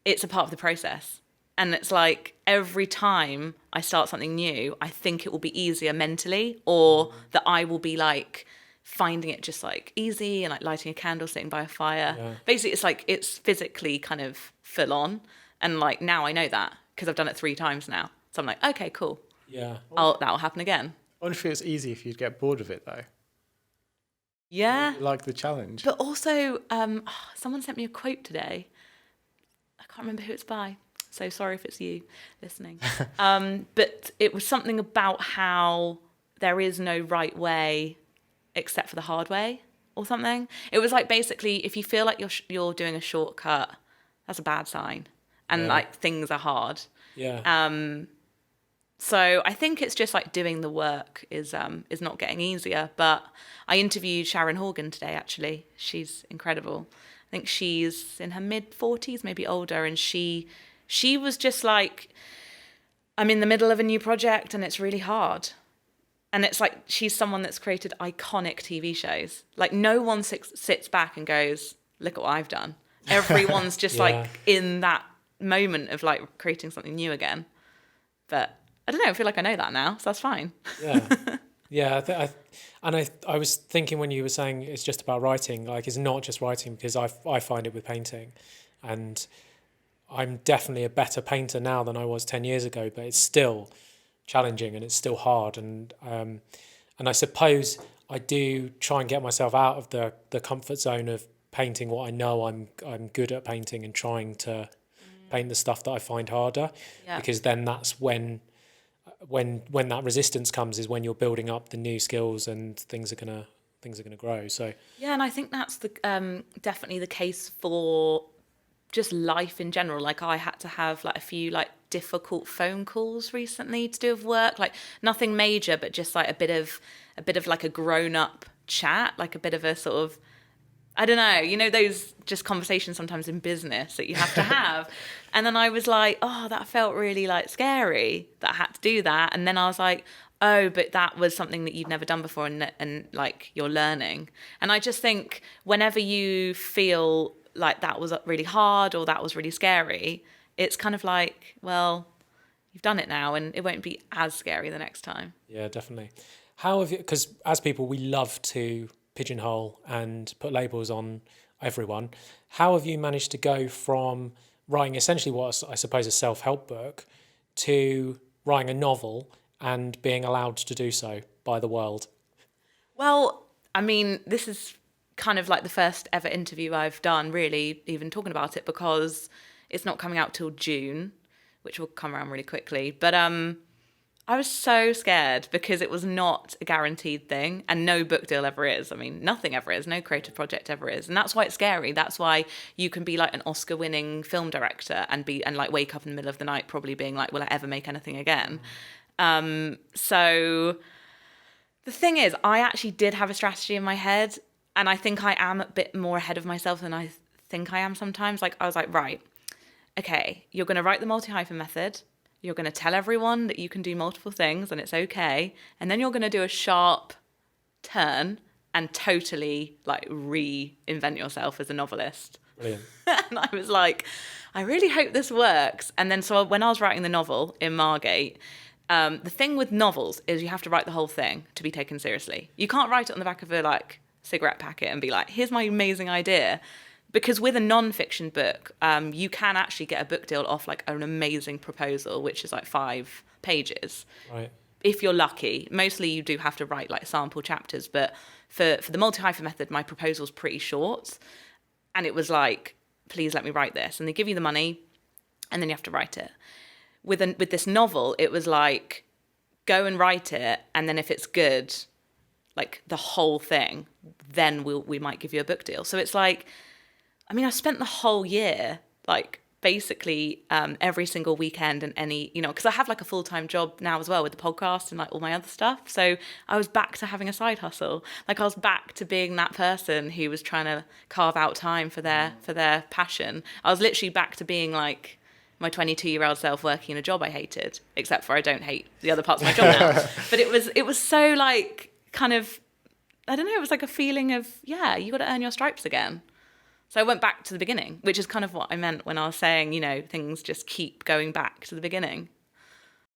it's a part of the process. And it's like every time I start something new, I think it will be easier mentally, or that I will be like finding it just like easy and like lighting a candle, sitting by a fire. Yeah. Basically, it's like it's physically kind of full on. And like now I know that because I've done it 3 times now. So I'm like, okay, cool. Yeah. That'll happen again. I wonder if it was easy if you'd get bored of it though. Yeah. You like the challenge. But also, someone sent me a quote today. I can't remember who it's by. So sorry if it's you listening. But it was something about how there is no right way except for the hard way or something. It was like basically if you feel like you're doing a shortcut, that's a bad sign. And like things are hard. Yeah. So I think it's just like doing the work is not getting easier. But I interviewed Sharon Horgan today, actually. She's incredible. I think she's in her mid-40s, maybe older. And she was just like, I'm in the middle of a new project and it's really hard. And it's like she's someone that's created iconic TV shows. Like no one sits back and goes, look at what I've done. Everyone's just like in that moment of like creating something new again. But I don't know, I feel like I know that now, so that's fine. Yeah. I was thinking when you were saying it's just about writing, like it's not just writing, because I find it with painting, and I'm definitely a better painter now than I was 10 years ago, but it's still challenging and it's still hard, and I suppose I do try and get myself out of the comfort zone of painting what I know I'm good at painting, and trying to paint the stuff that I find harder, because then that's when that resistance comes, is when you're building up the new skills and things are gonna grow. So and I think that's the definitely the case for just life in general. Like I had to have like a few like difficult phone calls recently to do with work, like nothing major, but just like a bit of like a grown up chat, like a bit of a sort of, I don't know, you know, those just conversations sometimes in business that you have to have. And then I was like, oh, that felt really like scary that I had to do that. And then I was like, oh, but that was something that you've never done before, and like you're learning. And I just think whenever you feel like that was really hard or that was really scary, it's kind of like, well, you've done it now and it won't be as scary the next time. Yeah, definitely. How have you, because as people, we love to pigeonhole and put labels on everyone. How have you managed to go from writing essentially what I suppose a self-help book to writing a novel and being allowed to do so by the world? Well, I mean, this is kind of like the first ever interview I've done, really, even talking about it, because it's not coming out till June, which will come around really quickly. But I was so scared because it was not a guaranteed thing, and no book deal ever is. I mean, nothing ever is. No creative project ever is, and that's why it's scary. That's why you can be like an Oscar-winning film director and like wake up in the middle of the night probably being like, will I ever make anything again? So the thing is, I actually did have a strategy in my head, and I think I am a bit more ahead of myself than I think I am sometimes. Like, I was like, right, okay, you're going to write the multi-hyphen method. You're going to tell everyone that you can do multiple things and it's okay. And then you're going to do a sharp turn and totally like reinvent yourself as a novelist. Brilliant. And I was like, I really hope this works. And then so when I was writing the novel in Margate, the thing with novels is you have to write the whole thing to be taken seriously. You can't write it on the back of a like cigarette packet and be like, here's my amazing idea. Because with a non-fiction book, you can actually get a book deal off like an amazing proposal, which is like 5 pages. Right. If you're lucky. Mostly you do have to write like sample chapters, but for the multi-hyphen method, my proposal's pretty short. And it was like, please let me write this. And they give you the money and then you have to write it. With this novel, it was like, go and write it, and then if it's good, like the whole thing, then we might give you a book deal. So it's like, I mean, I spent the whole year, like, basically every single weekend and any, you know, because I have like a full-time job now as well with the podcast and like all my other stuff. So I was back to having a side hustle. Like, I was back to being that person who was trying to carve out time for their passion. I was literally back to being like my 22-year-old self working in a job I hated, except for I don't hate the other parts of my job now. But it was so like kind of, I don't know, it was like a feeling of, yeah, you got to earn your stripes again. So I went back to the beginning, which is kind of what I meant when I was saying, you know, things just keep going back to the beginning.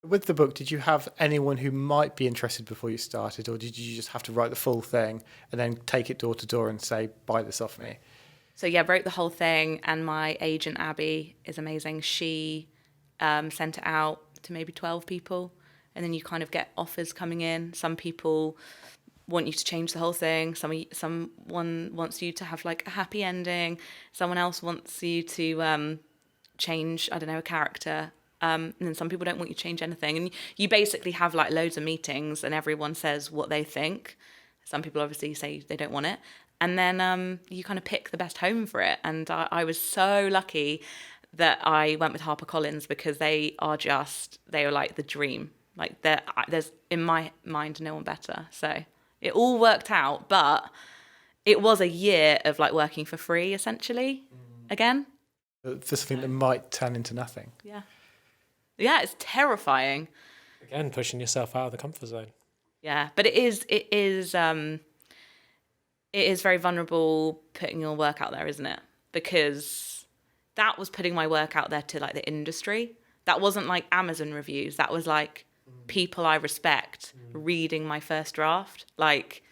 With the book, did you have anyone who might be interested before you started, or did you just have to write the full thing and then take it door to door and say, buy this off me? So yeah, wrote the whole thing, and my agent, Abby, is amazing. She sent it out to maybe 12 people, and then you kind of get offers coming in. Some people want you to change the whole thing. Someone wants you to have like a happy ending. Someone else wants you to change, I don't know, a character. And then some people don't want you to change anything. And you basically have like loads of meetings and everyone says what they think. Some people obviously say they don't want it. And then you kind of pick the best home for it. And I was so lucky that I went with HarperCollins because they were like the dream. Like there's, in my mind, no one better. So it all worked out, but it was a year of like working for free, essentially, again. For something that might turn into nothing. Yeah. Yeah, it's terrifying. Again, pushing yourself out of the comfort zone. Yeah, but it is very vulnerable putting your work out there, isn't it? Because that was putting my work out there to like the industry. That wasn't like Amazon reviews. That was like people I respect reading my first draft. Like,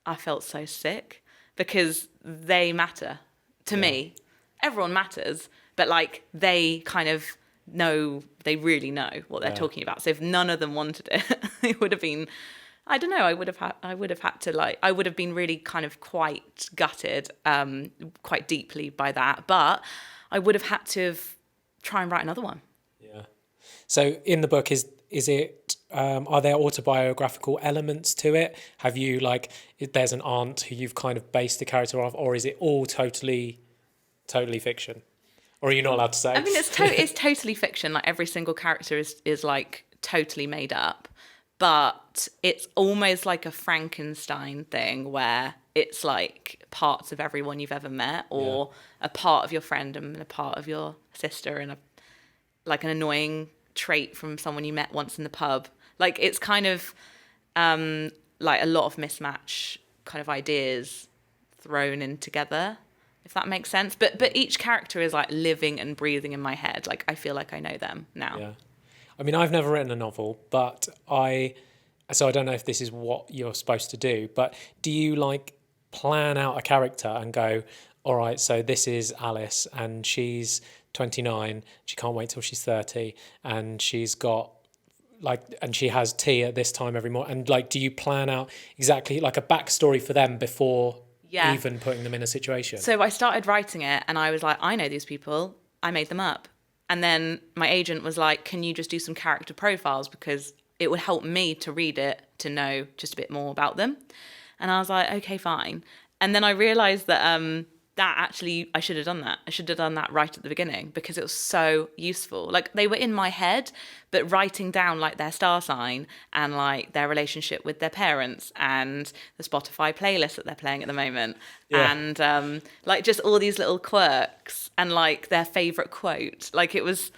I felt so sick because they matter to me. Everyone matters, but like they kind of know, they really know what they're talking about. So if none of them wanted it, it would have been, I don't know, I would have been really kind of quite gutted, quite deeply by that. But I would have had to try and write another one. Yeah. So in the book, is it, are there autobiographical elements to it? Have you like, there's an aunt who you've kind of based the character off, or is it all totally fiction? Or are you not allowed to say? I mean, it's totally fiction. Like every single character is like totally made up, but it's almost like a Frankenstein thing where it's like parts of everyone you've ever met, or a part of your friend and a part of your sister, and like an annoying trait from someone you met once in the pub. Like it's kind of like a lot of mismatch kind of ideas thrown in together. if that makes sense. But each character is like living and breathing in my head. Like I feel like I know them now. Yeah. I mean, I've never written a novel, but so I don't know if this is what you're supposed to do, but do you like plan out a character and go, all right, so this is Alice and she's 29, she can't wait till she's 30, and she's got and she has tea at this time every morning, and like, do you plan out exactly like a backstory for them before even putting them in a situation? So I started writing it and I was like, I know these people, I made them up. And then my agent was like, can you just do some character profiles, because it would help me to read it to know just a bit more about them. And I was like, okay, fine. And then I realized that that actually, I should have done that. I should have done that right at the beginning, because it was so useful. Like, they were in my head, but writing down like their star sign and like their relationship with their parents and the Spotify playlist that they're playing at the moment. Yeah. And like just all these little quirks and like their favorite quote. Like, it was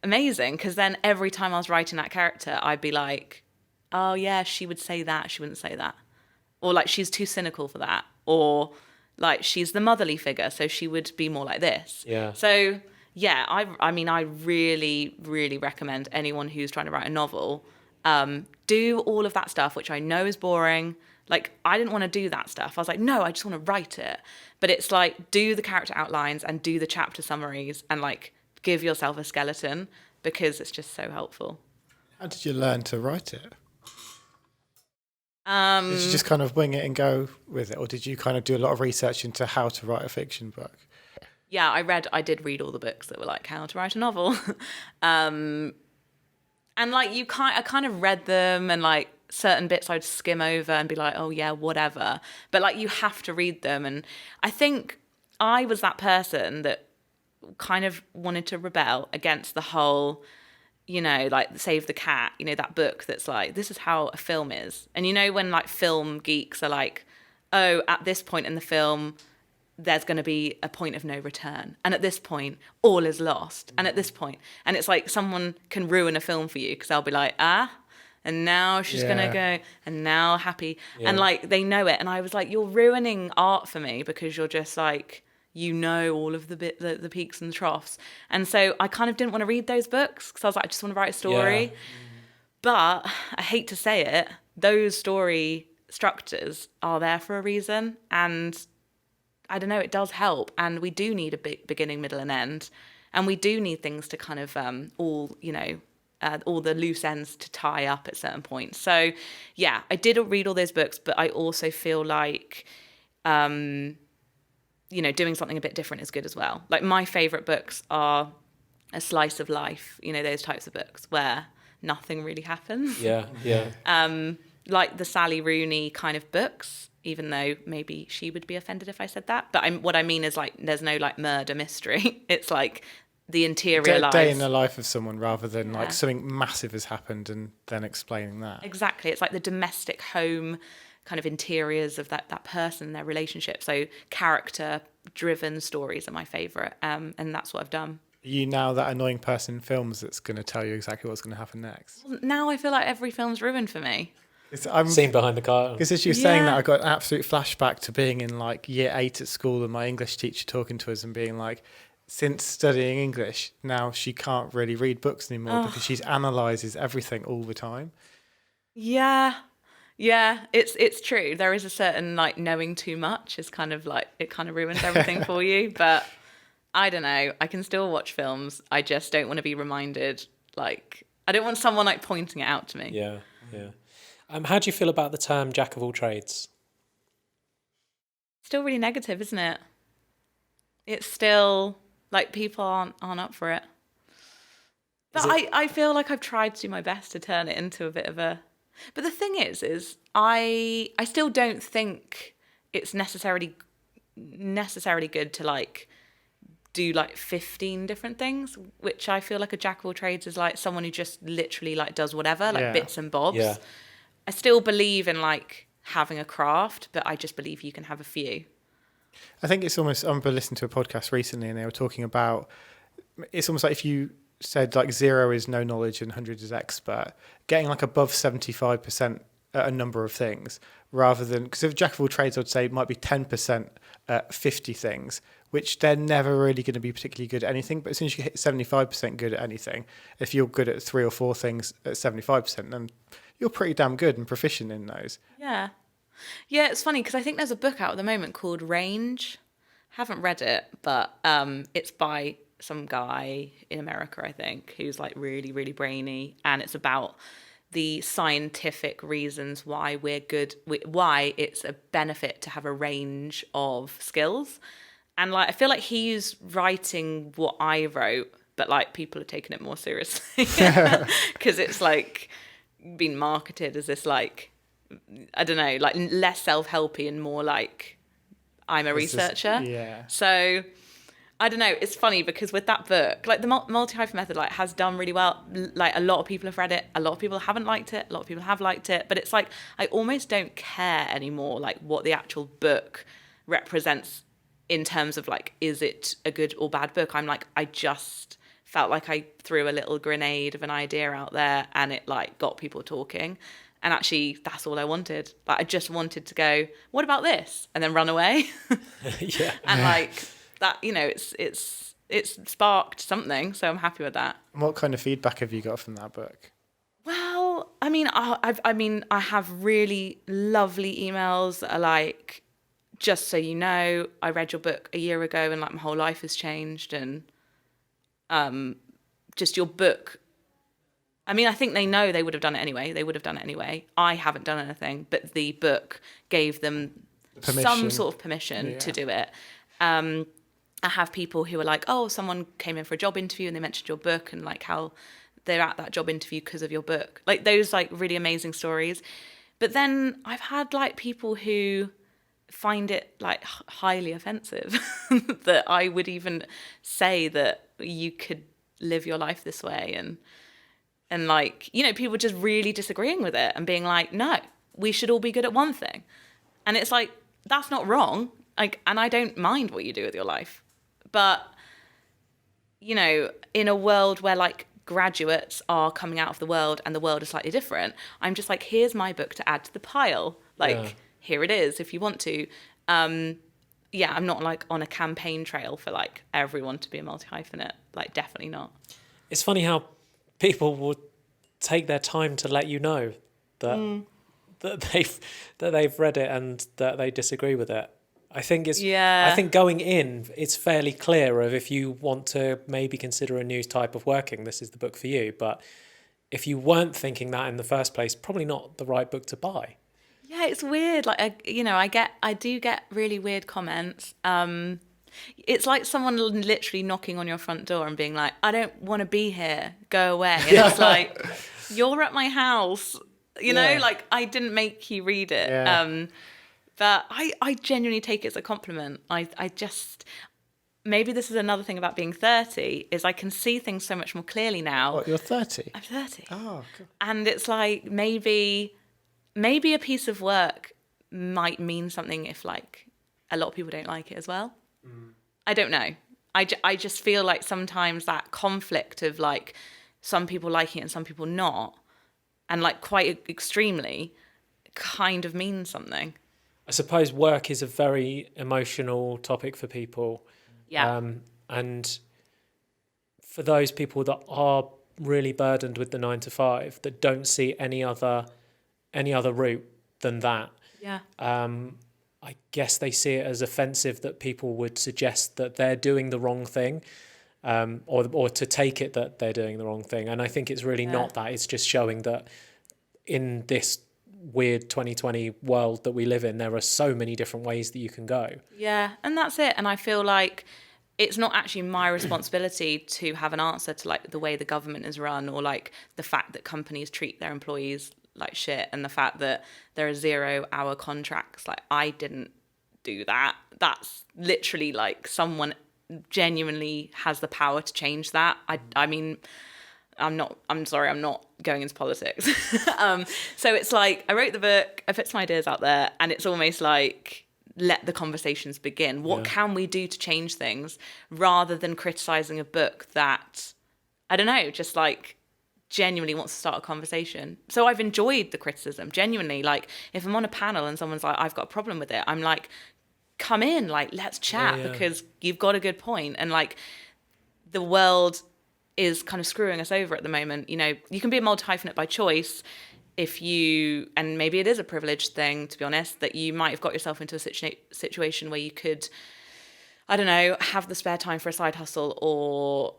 amazing, because then every time I was writing that character, I'd be like, oh yeah, she would say that, she wouldn't say that. Or like, she's too cynical for that. Or like, she's the motherly figure, so she would be more like this. Yeah. So yeah, I mean, I really, really recommend anyone who's trying to write a novel, do all of that stuff, which I know is boring. Like, I didn't want to do that stuff. I was like, no, I just want to write it. But it's like, do the character outlines and do the chapter summaries and like give yourself a skeleton, because it's just so helpful. How did you learn to write it? Did you just kind of wing it and go with it, or did you kind of do a lot of research into how to write a fiction book? Yeah, I did read all the books that were like how to write a novel. And like, I kind of read them, and like certain bits I'd skim over and be like, oh yeah, whatever. But like, you have to read them. And I think I was that person that kind of wanted to rebel against the whole, you know, like Save the Cat, you know, that book that's like, this is how a film is. And you know, when like film geeks are like, oh, at this point in the film, there's going to be a point of no return. And at this point, all is lost. And at this point, and it's like someone can ruin a film for you, because they'll be like, and now she's going to go, and now happy. Yeah. And like, they know it. And I was like, you're ruining art for me, because you're just like, you know, all of the peaks and the troughs. And so I kind of didn't want to read those books, because I was like, I just want to write a story. Yeah. But I hate to say it, those story structures are there for a reason. And I don't know, it does help. And we do need a beginning, middle and end. And we do need things to kind of all the loose ends to tie up at certain points. So yeah, I did read all those books, but I also feel like, you know, doing something a bit different is good as well. Like, my favorite books are A Slice of Life, you know, those types of books where nothing really happens. Yeah. Like the Sally Rooney kind of books, even though maybe she would be offended if I said that. But what I mean is, like, there's no like murder mystery. It's like the interior lives. Day in the life of someone, rather than like something massive has happened and then explaining that. Exactly. It's like the domestic home kind of interiors of that person, their relationship. So character-driven stories are my favourite, and that's what I've done. Are you now that annoying person in films that's going to tell you exactly what's going to happen next? Well, now I feel like every film's ruined for me. Seen behind the curtain. Because as you were saying that, I got an absolute flashback to being in like year 8 at school, and my English teacher talking to us and being like, since studying English, now she can't really read books anymore because she analyses everything all the time. Yeah, it's true. There is a certain like knowing too much is kind of like, it kind of ruins everything for you. But I don't know. I can still watch films. I just don't want to be reminded. Like, I don't want someone like pointing it out to me. Yeah. How do you feel about the term jack of all trades? Still really negative, isn't it? It's still like, people aren't up for it. But I feel like I've tried to do my best to turn it into a bit of a... But the thing is I still don't think it's necessarily good to like do like 15 different things, which I feel like a jack of all trades is like someone who just literally like does whatever, like bits and bobs. Yeah. I still believe in like having a craft, but I just believe you can have a few. I think it's almost, I remember listening to a podcast recently and they were talking about, it's almost like if you said like 0 is no knowledge and 100 is expert, getting like above 75% at a number of things, rather than, because if jack of all trades, I'd say might be 10% at 50 things, which they're never really going to be particularly good at anything. But as soon as you hit 75% good at anything, if you're good at 3 or 4 things at 75%, then you're pretty damn good and proficient in those. Yeah. Yeah, it's funny because I think there's a book out at the moment called Range. Haven't read it, but it's by some guy in America, I think, who's like really, really brainy. And it's about the scientific reasons why we're good, why it's a benefit to have a range of skills. And like, I feel like he's writing what I wrote, but like people are taking it more seriously because it's like been marketed as this like, I don't know, like less self-helpy and more like I'm a researcher. Yeah. So I don't know. It's funny because with that book, like the multi-hyphen method, like has done really well. Like a lot of people have read it. A lot of people haven't liked it. A lot of people have liked it. But it's like I almost don't care anymore. Like what the actual book represents in terms of like, is it a good or bad book? I'm like, I just felt like I threw a little grenade of an idea out there and it like got people talking. And actually, that's all I wanted. Like, I just wanted to go, what about this? And then run away. Yeah. And like that, you know, it's sparked something. So I'm happy with that. What kind of feedback have you got from that book? Well, I mean, I have really lovely emails that are like, just so you know, I read your book a year ago and like my whole life has changed. And just your book, I mean, I think they know they would have done it anyway. I haven't done anything, but the book gave them some sort of permission to do it. I have people who are like, oh, someone came in for a job interview and they mentioned your book and like how they're at that job interview because of your book. Like those like really amazing stories. But then I've had like people who find it like highly offensive that I would even say that you could live your life this way. And like, you know, people just really disagreeing with it and being like, no, we should all be good at one thing. And it's like, that's not wrong. Like, and I don't mind what you do with your life. But, you know, in a world where like graduates are coming out of the world and the world is slightly different, I'm just like, here's my book to add to the pile. Like, here it is if you want to. Yeah, I'm not like on a campaign trail for like everyone to be a multi-hyphenate. Like, definitely not. It's funny how people will take their time to let you know that they've read it and that they disagree with it. I think I think going in, it's fairly clear of if you want to maybe consider a new type of working, this is the book for you. But if you weren't thinking that in the first place, probably not the right book to buy. Yeah, it's weird. Like, I do get really weird comments. It's like someone literally knocking on your front door and being like, I don't want to be here, go away. And it's like, you're at my house, you know, like I didn't make you read it. Yeah. But I genuinely take it as a compliment. I just, maybe this is another thing about being 30, is I can see things so much more clearly now. What, you're 30? I'm 30. Oh, cool. And it's like, maybe a piece of work might mean something if like a lot of people don't like it as well. I don't know. I just feel like sometimes that conflict of like some people liking it and some people not, and like quite extremely, kind of means something. I suppose work is a very emotional topic for people. Yeah. And for those people that are really burdened with the 9 to 5, that don't see any other route than that. Yeah. I guess they see it as offensive that people would suggest that they're doing the wrong thing, or to take it that they're doing the wrong thing. And I think it's really not that. It's just showing that in this weird 2020 world that we live in, there are so many different ways that you can go. Yeah, and that's it. And I feel like it's not actually my responsibility to have an answer to like the way the government is run, or like the fact that companies treat their employees like shit, and the fact that there are 0-hour contracts. Like, I didn't do that. That's literally like someone genuinely has the power to change that. I mean, I'm sorry, I'm not going into politics. So it's like, I wrote the book, I put some ideas out there, and it's almost like, let the conversations begin. What can we do to change things, rather than criticizing a book that, I don't know, just genuinely wants to start a conversation. So I've enjoyed the criticism, genuinely. Like, if I'm on a panel and someone's like, I've got a problem with it, I'm like, come in, like, let's chat, because you've got a good point. And like, the world is kind of screwing us over at the moment. You know, you can be a multi-hyphenate by choice if you, and maybe it is a privileged thing, to be honest, that you might have got yourself into a situation where you could, I don't know, have the spare time for a side hustle, or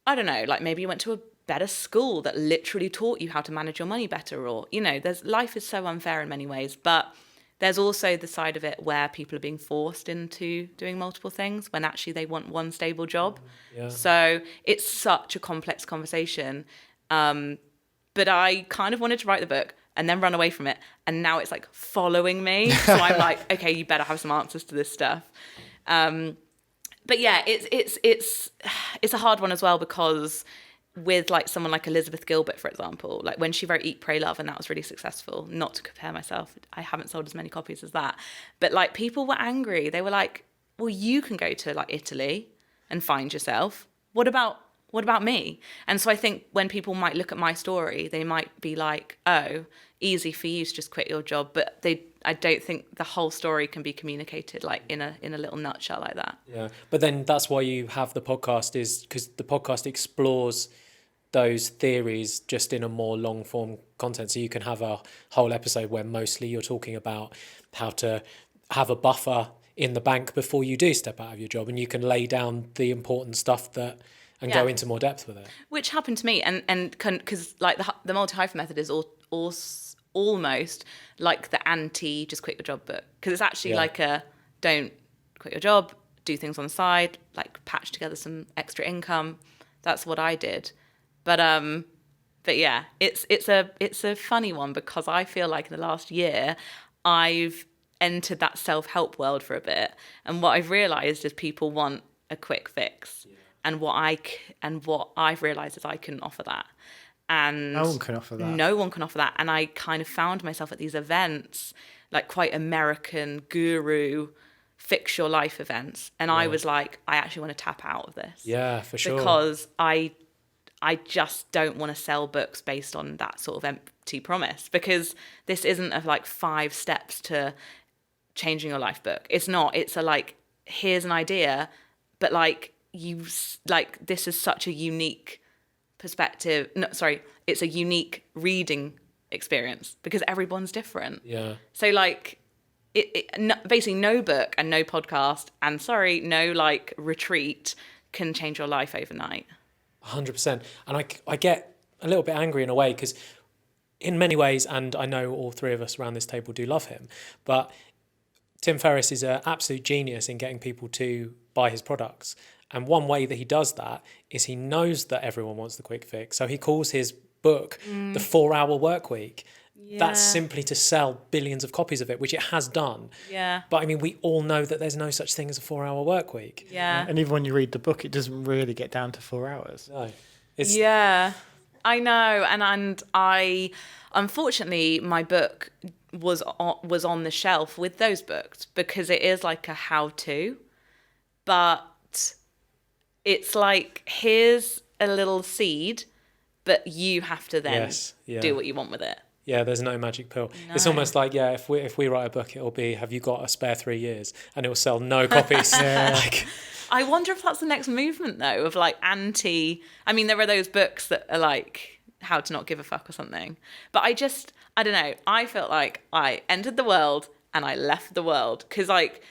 I don't know, like maybe you went to a better school that literally taught you how to manage your money better, or, you know, life is so unfair in many ways, but there's also the side of it where people are being forced into doing multiple things when actually they want one stable job. So it's such a complex conversation. But I kind of wanted to write the book and then run away from it, and now it's like following me. So I'm like, okay, you better have some answers to this stuff. But yeah, it's a hard one as well, because with like someone like Elizabeth Gilbert, for example, like when she wrote Eat, Pray, Love, and that was really successful, not to compare myself, I haven't sold as many copies as that, but like people were angry. They were like, well, you can go to like Italy and find yourself. What about me? And so I think when people might look at my story, they might be like, oh, easy for you to just quit your job. But I don't think the whole story can be communicated like in a little nutshell like that. Yeah, but then that's why you have the podcast, is because the podcast explores those theories just in a more long form content. So you can have a whole episode where mostly you're talking about how to have a buffer in the bank before you do step out of your job, and you can lay down the important stuff that and go into more depth with it. Which happened to me, and because like the multi-hyphen method is almost like the anti just quit your job book, because it's actually like a don't quit your job, do things on the side, like patch together some extra income. That's what I did. But yeah, it's a funny one, because I feel like in the last year I've entered that self-help world for a bit, and what I've realized is people want a quick fix. And what I've realised is I couldn't offer that. And no one can offer that. No one can offer that. And I kind of found myself at these events, like quite American guru, fix your life events. And I was like, I actually want to tap out of this. Yeah, for sure. Because I just don't want to sell books based on that sort of empty promise. Because this isn't of like 5 steps to changing your life book. It's not. It's a like, here's an idea, but like, this is such a unique perspective. It's a unique reading experience, because everyone's different. Yeah. So like, basically no book and no podcast and no like retreat can change your life overnight. 100%. And I get a little bit angry in a way, because in many ways, and I know all 3 of us around this table do love him, but Tim Ferriss is an absolute genius in getting people to buy his products. And one way that he does that is he knows that everyone wants the quick fix. So he calls his book The 4-Hour Work Week. Yeah. That's simply to sell billions of copies of it, which it has done. Yeah. But I mean, we all know that there's no such thing as a 4-hour work week. Yeah. And even when you read the book, it doesn't really get down to 4 hours. No. Yeah, I know. And I, unfortunately, my book was on the shelf with those books, because it is like a how-to, but it's like, here's a little seed, but you have to then do what you want with it. Yeah, there's no magic pill. No. It's almost like, if we write a book, it'll be, have you got a spare 3 years? And it will sell no copies. I wonder if that's the next movement, though, of like I mean, there are those books that are like how to not give a fuck or something. But I don't know. I felt like I entered the world and I left the world, because like,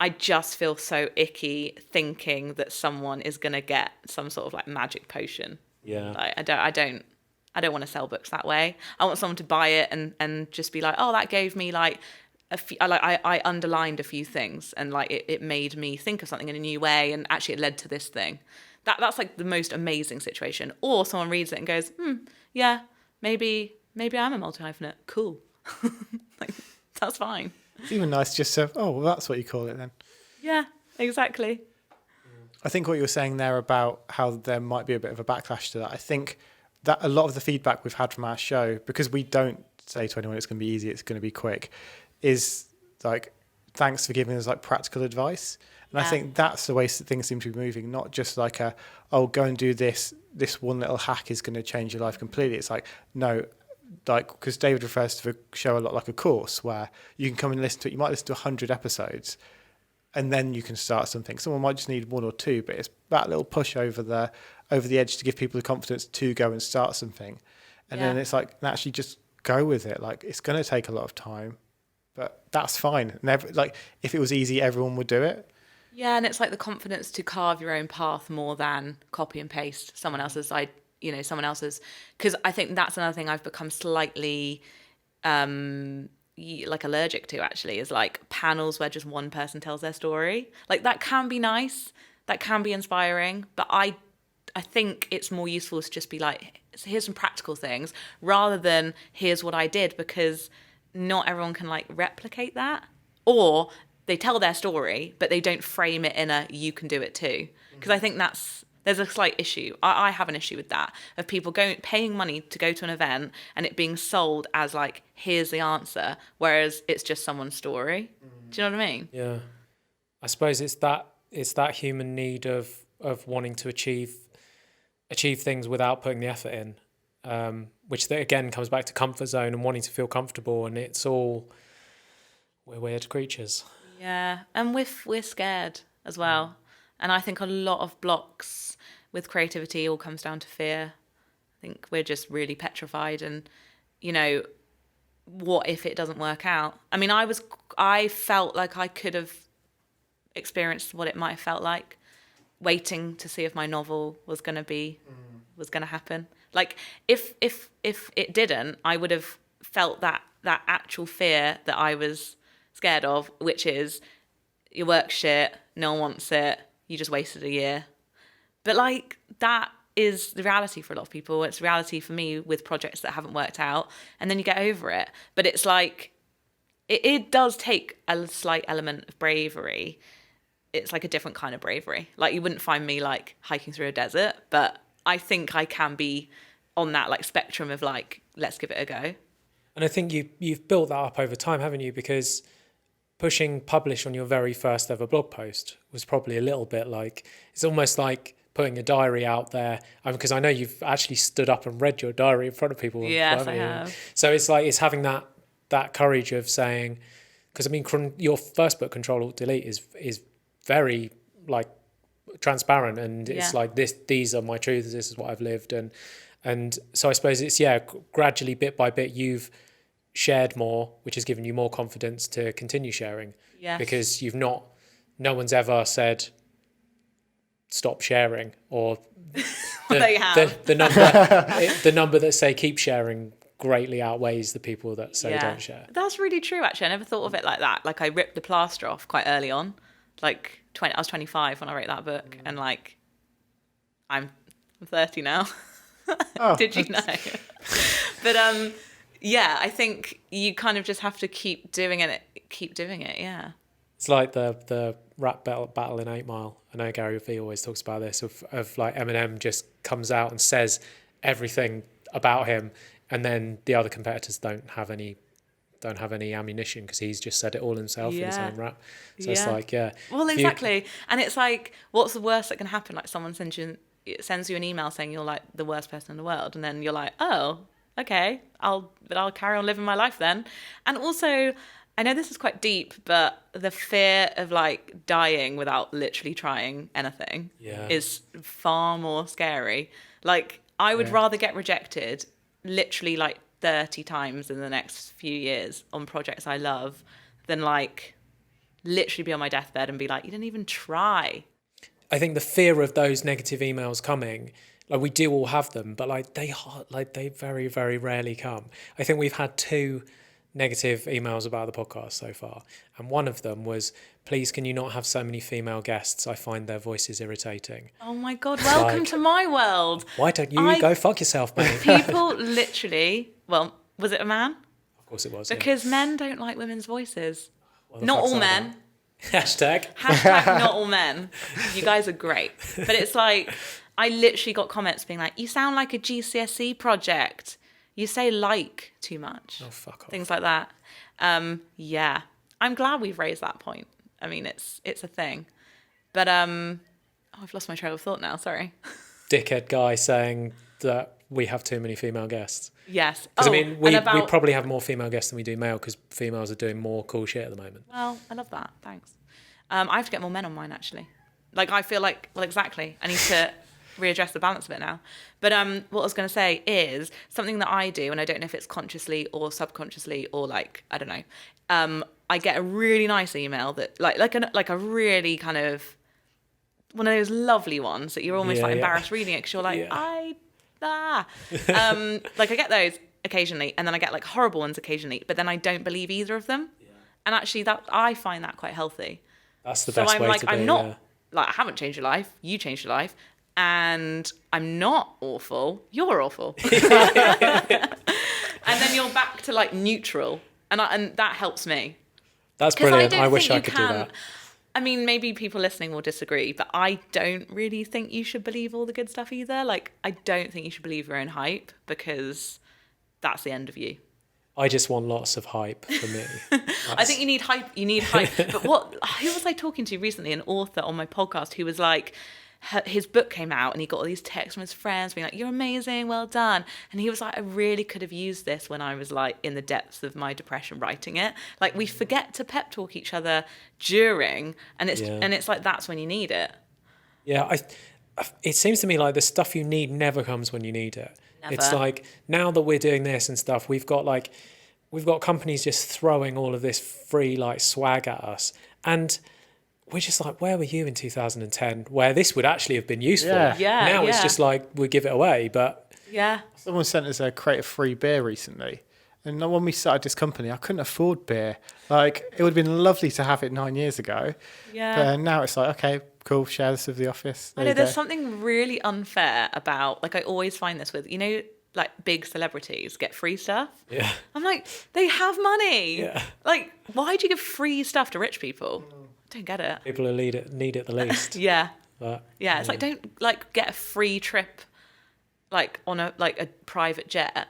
I just feel so icky thinking that someone is going to get some sort of like magic potion. Yeah. Like, I don't want to sell books that way. I want someone to buy it and just be like, oh, that gave me like I underlined a few things, and like it made me think of something in a new way, and actually it led to this thing. That's like the most amazing situation. Or someone reads it and goes, yeah, maybe I'm a multi-hyphenate. Cool. Like, that's fine. It's even nice just to, well, that's what you call it then. Yeah, exactly. I think what you were saying there about how there might be a bit of a backlash to that, I think that a lot of the feedback we've had from our show, because we don't say to anyone it's going to be easy, it's going to be quick, is like, thanks for giving us like practical advice. And I think that's the way things seem to be moving, not just like go and do this one little hack is going to change your life completely. It's like, no, like, because David refers to the show a lot like a course where you can come and listen to it. You might listen to 100 episodes and then you can start something. Someone might just need 1 or 2, but it's that little push over the edge to give people the confidence to go and start something. And then it's like, actually just go with it. Like, it's going to take a lot of time, but that's fine. Like, if it was easy, everyone would do it. Yeah, and it's like the confidence to carve your own path more than copy and paste someone else's, because I think that's another thing I've become slightly like allergic to, actually, is like panels where just one person tells their story. Like, that can be nice, that can be inspiring, but I think it's more useful to just be like, here's some practical things rather than here's what I did, because not everyone can like replicate that, or they tell their story but they don't frame it in a you can do it too, because I think there's a slight issue. I have an issue with that, of people paying money to go to an event and it being sold as like, here's the answer, whereas it's just someone's story. Do you know what I mean? Yeah, I suppose it's that human need of wanting to achieve things without putting the effort in, which again comes back to comfort zone and wanting to feel comfortable, and it's all, we're weird creatures. Yeah, and we're scared as well. And I think a lot of blocks with creativity all comes down to fear. I think we're just really petrified, and, what if it doesn't work out? I mean, I felt like I could have experienced what it might have felt like, waiting to see if my novel was going to happen. Like, if it didn't, I would have felt that actual fear that I was scared of, which is your work's shit, no one wants it, you just wasted a year. But like, that is the reality for a lot of people. It's reality for me with projects that haven't worked out, and then you get over it. But it's like, it does take a slight element of bravery. It's like a different kind of bravery. Like, you wouldn't find me like hiking through a desert, but I think I can be on that like spectrum of like, let's give it a go. And I think you've built that up over time, haven't you? Because pushing publish on your very first ever blog post was probably a little bit like, it's almost like putting a diary out there, because I know you've actually stood up and read your diary in front of people. Yes, I have. So it's like, it's having that courage of saying, because I mean, your first book, Ctrl Alt Delete, is very like transparent, and it's like, these are my truths, this is what I've lived, and so I suppose it's gradually, bit by bit, you've shared more, which has given you more confidence to continue sharing. Yes. Because no one's ever said stop sharing, or the number that say keep sharing greatly outweighs the people that say don't share. That's really true, actually. I never thought of it like that. Like, I ripped the plaster off quite early on. Like, I was 25 when I wrote that book, and like, I'm 30 now. Oh, Did you know? But yeah, I think you kind of just have to keep doing it. Yeah. It's like the rap battle in 8 Mile. I know Gary Vee always talks about this, of like Eminem just comes out and says everything about him, and then the other competitors don't have any ammunition because he's just said it all himself in his own rap. So it's like, Well, exactly. And it's like, what's the worst that can happen? Like, someone sends you an email saying you're like the worst person in the world, and then you're like, oh, okay, I'll carry on living my life then. And also, I know this is quite deep, but the fear of like dying without literally trying anything is far more scary. Like, I would rather get rejected literally like 30 times in the next few years on projects I love than like literally be on my deathbed and be like, you didn't even try. I think the fear of those negative emails coming, like, we do all have them, but like they very, very rarely come. I think we've had 2 negative emails about the podcast so far, and one of them was, please can you not have so many female guests, I find their voices irritating. Oh my god, welcome to my world. Why don't you go fuck yourself, mate? People literally, well, was it a man? Of course it was, because men don't like women's voices. Not all men. Hashtag not all men. You guys are great. But it's like, I literally got comments being like, you sound like a GCSE project. You say like too much. Oh, fuck off. Things like that. Yeah. I'm glad we've raised that point. I mean, it's a thing. But I've lost my trail of thought now. Sorry. Dickhead guy saying that we have too many female guests. Yes. Because I mean, we probably have more female guests than we do male because females are doing more cool shit at the moment. Well, I love that. Thanks. I have to get more men on mine actually. Like I feel like, well, exactly. I need to readjust the balance a bit now. But what I was going to say is something that I do, and I don't know if it's consciously or subconsciously or like I don't know. I get a really nice email that like a really kind of one of those lovely ones that you're almost embarrassed reading it because you're like like I get those occasionally, and then I get like horrible ones occasionally, but then I don't believe either of them. And actually, that I find that quite healthy. That's the best way to be. I'm not like I haven't changed your life. You changed your life. And I'm not awful. You're awful. And then you're back to like neutral, and that helps me. That's brilliant. I wish I could do that. I mean, maybe people listening will disagree, but I don't really think you should believe all the good stuff either. Like, I don't think you should believe your own hype because that's the end of you. I just want lots of hype for me. I think you need hype. You need hype. But who was I talking to recently? An author on my podcast who was like, his book came out and he got all these texts from his friends being like, you're amazing, well done. And he was like, I really could have used this when I was like in the depths of my depression writing it. Like we forget to pep talk each other during, and it's like that's when you need it. Yeah, it seems to me like the stuff you need never comes when you need it. Never. It's like now that we're doing this and stuff, we've got companies just throwing all of this free like swag at us, and we're just like, where were you in 2010 where this would actually have been useful? Now it's just like we give it away. But someone sent us a crate of free beer recently, and when we started this company I couldn't afford beer. Like it would have been lovely to have it 9 years ago, but now it's like, okay, cool, share this with the office. I know there's something really unfair about, like I always find this with, you know, like big celebrities get free stuff. Yeah, I'm like, they have money. Yeah, like why do you give free stuff to rich people? Don't get it. People who need it the least. It's like don't like get a free trip like on a private jet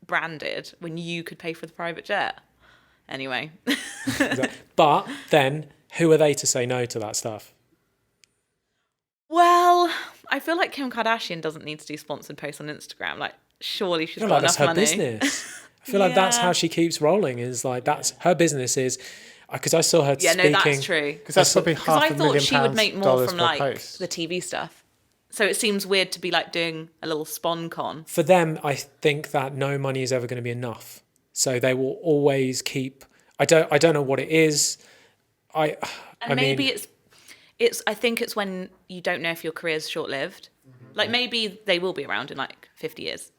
branded when you could pay for the private jet. Anyway. But then who are they to say no to that stuff? Well, I feel like Kim Kardashian doesn't need to do sponsored posts on Instagram. Like surely she's got enough money. That's her business. I feel like that's how she keeps rolling, is like that's her business is. Because I saw her speaking. Yeah, no, that's true. Because that's probably because I thought she would make more from like post. the TV stuff. So it seems weird to be like doing a little spawn con. For them, I think that no money is ever going to be enough. So they will always keep. I don't know what it is. I mean, it's. I think it's when you don't know if your career's short lived. Mm-hmm. Like maybe they will be around in like 50 years,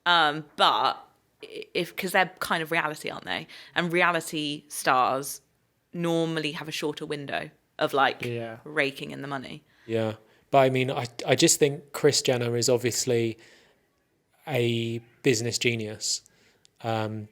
but because they're kind of reality, aren't they? And reality stars normally have a shorter window of like raking in the money. Yeah. But I mean, I just think Kris Jenner is obviously a business genius. You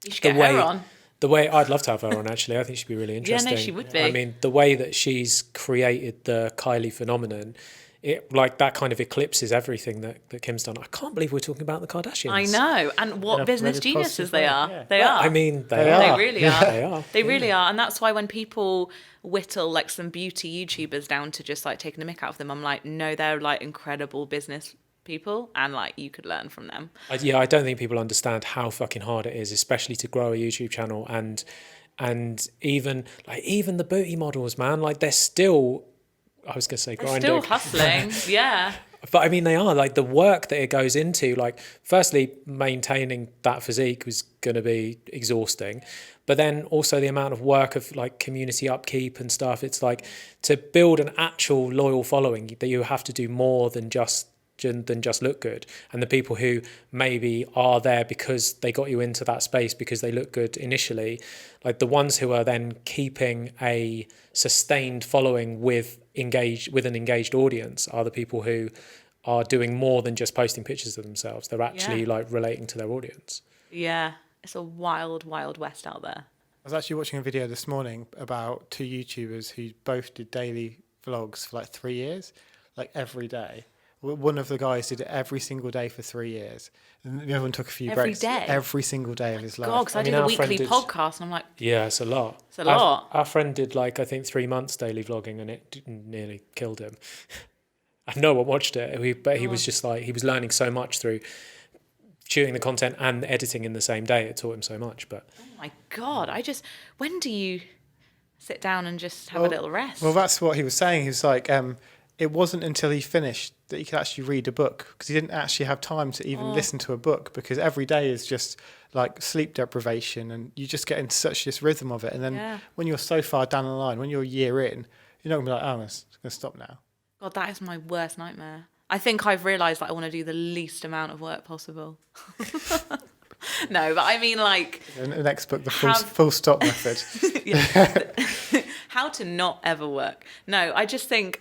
should get her on. The way I'd love to have her on, actually. I think she'd be really interesting. Yeah, no, she would be. I mean, the way that she's created the Kylie phenomenon, it like that kind of eclipses everything that Kim's done. I can't believe we're talking about the Kardashians. I know, and what business geniuses they are. Yeah. They are. I mean, they are. They really are. They are. They really are, and that's why when people whittle like some beauty YouTubers down to just like taking a mick out of them, I'm like, no, they're like incredible business people, and like you could learn from them. I don't think people understand how fucking hard it is, especially to grow a YouTube channel, and even the booty models, man, like they're still. I was going to say grinding. Still hustling, yeah. But I mean, they are like the work that it goes into. Like, firstly, maintaining that physique was going to be exhausting, but then also the amount of work of like community upkeep and stuff. It's like to build an actual loyal following that you have to do more than just look good. And the people who maybe are there because they got you into that space because they look good initially, like the ones who are then keeping a sustained following with an engaged audience are the people who are doing more than just posting pictures of themselves. They're actually like relating to their audience. Yeah, it's a wild, wild west out there. I was actually watching a video this morning about two YouTubers who both did daily vlogs for like 3 years, like every day. One of the guys did it every single day for 3 years. And the other one took a few Every breaks. day? Every single day of his life. God, because I mean, do the our friend weekly did- podcast, and I'm like, Yeah, it's a lot. it's a lot. Our friend did like, I think 3 months daily vlogging, and it nearly killed him. And no one watched it, but he was just like, he was learning so much through shooting the content and editing in the same day. It taught him so much. But Oh my God, when do you sit down and just have a little rest? Well, that's what he was saying. He was like, it wasn't until he finished that he could actually read a book, because he didn't actually have time to even listen to a book, because every day is just like sleep deprivation, and you just get into such this rhythm of it. And then when you're so far down the line, when you're a year in, you're not going to be like, oh, I'm going to stop now. God, that is my worst nightmare. I think I've realised that I want to do the least amount of work possible. No, but I mean, like... The next book, the full stop method. How to not ever work. No, I just think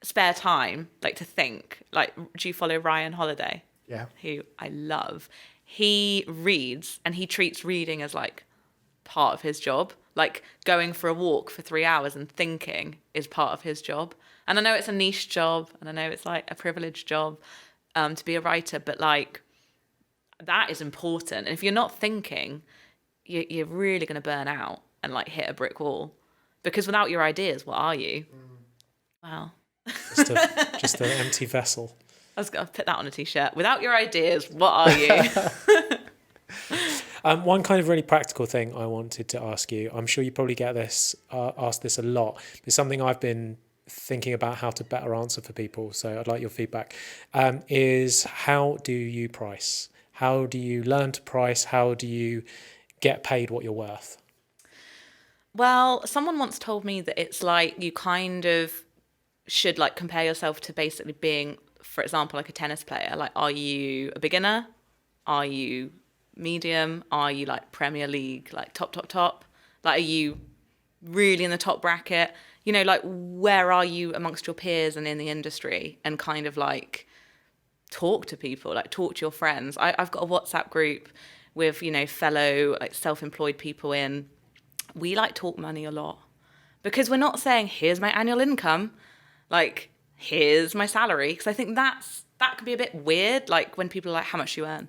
spare time, like to think. Like, do you follow Ryan Holiday? Yeah. Who I love. He reads, and he treats reading as like part of his job. Like going for a walk for 3 hours and thinking is part of his job. And I know it's a niche job, and I know it's like a privileged job to be a writer, but like that is important. And if you're not thinking, you're really going to burn out and like hit a brick wall, because without your ideas, what are you? Wow. just an empty vessel. I was going to put that on a t-shirt. Without your ideas, what are you? One kind of really practical thing I wanted to ask you, I'm sure you probably get this asked this a lot, but something I've been thinking about how to better answer for people, so I'd like your feedback, is how do you price? How do you learn to price? How do you get paid what you're worth? Well, someone once told me that it's like you kind of should like compare yourself to basically being, for example, like a tennis player. Like, are you a beginner? Are you medium? Are you like Premier League, like top? Like, are you really in the top bracket? You know, like, where are you amongst your peers and in the industry? And kind of like talk to people, like talk to your friends. I've got a WhatsApp group with, you know, fellow like self-employed people in. We like talk money a lot, because we're not saying, here's my annual income, like, here's my salary. Because I think that can be a bit weird, like when people are like, how much you earn?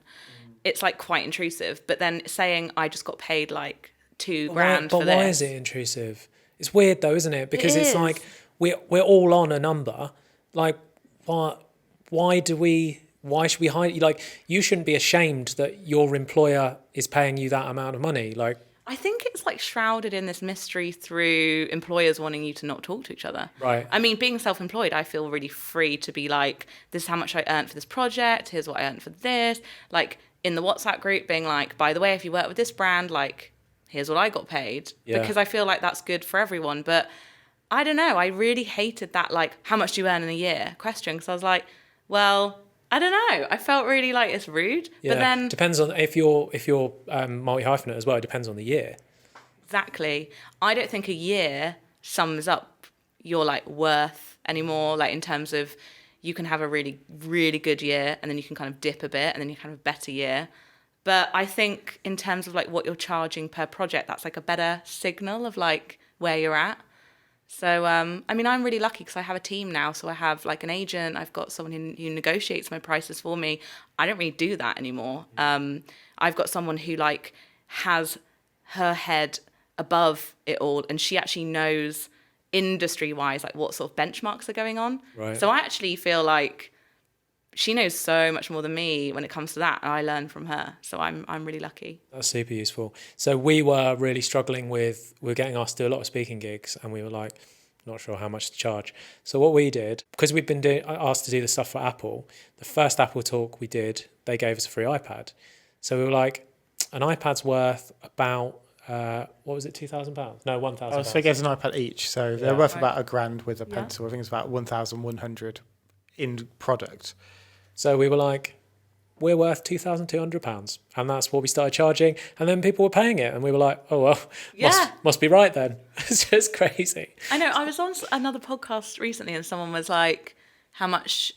It's like quite intrusive. But then saying, I just got paid like $2,000 for this. But why is it intrusive? It's weird though, isn't it? Because it's like we're all on a number. Like, why should we hide? Like, you shouldn't be ashamed that your employer is paying you that amount of money. Like, I think it's like shrouded in this mystery through employers wanting you to not talk to each other. Right. I mean, being self-employed, I feel really free to be like, this is how much I earned for this project. Here's what I earned for this. Like in the WhatsApp group being like, by the way, if you work with this brand, like, here's what I got paid. Yeah. Because I feel like that's good for everyone. But I don't know. I really hated that, like, how much do you earn in a year question. Because I was like, well, I don't know. I felt really like it's rude. yeah, But then depends on if you're multi-hyphenate as well. It depends on the year. exactly, I don't think a year sums up your like worth anymore. Like in terms of, you can have a really, really good year and then you can kind of dip a bit and then you can have a better year. But I think in terms of like what you're charging per project, that's like a better signal of like where you're at. So, I mean, I'm really lucky because I have a team now. So I have like an agent. I've got someone who negotiates my prices for me. I don't really do that anymore. I've got someone who like has her head above it all, and she actually knows industry-wise like what sort of benchmarks are going on. Right. So I actually feel like she knows so much more than me when it comes to that, and I learn from her. So I'm really lucky. That's super useful. So we were really struggling we were getting asked to do a lot of speaking gigs, and we were like, not sure how much to charge. So what we did, because we've been asked to do the stuff for Apple, the first Apple talk we did, they gave us a free iPad. So we were like, an iPad's worth about, what was it, £2,000? No, £1,000. Oh, so he gets an iPad each. So they're worth about $1,000 with a pencil. I think it's about 1,100 in product. So we were like, we're worth £2,200. And that's what we started charging. And then people were paying it. And we were like, oh, well, must be right then. It's just crazy. I know. I was on another podcast recently and someone was like, how much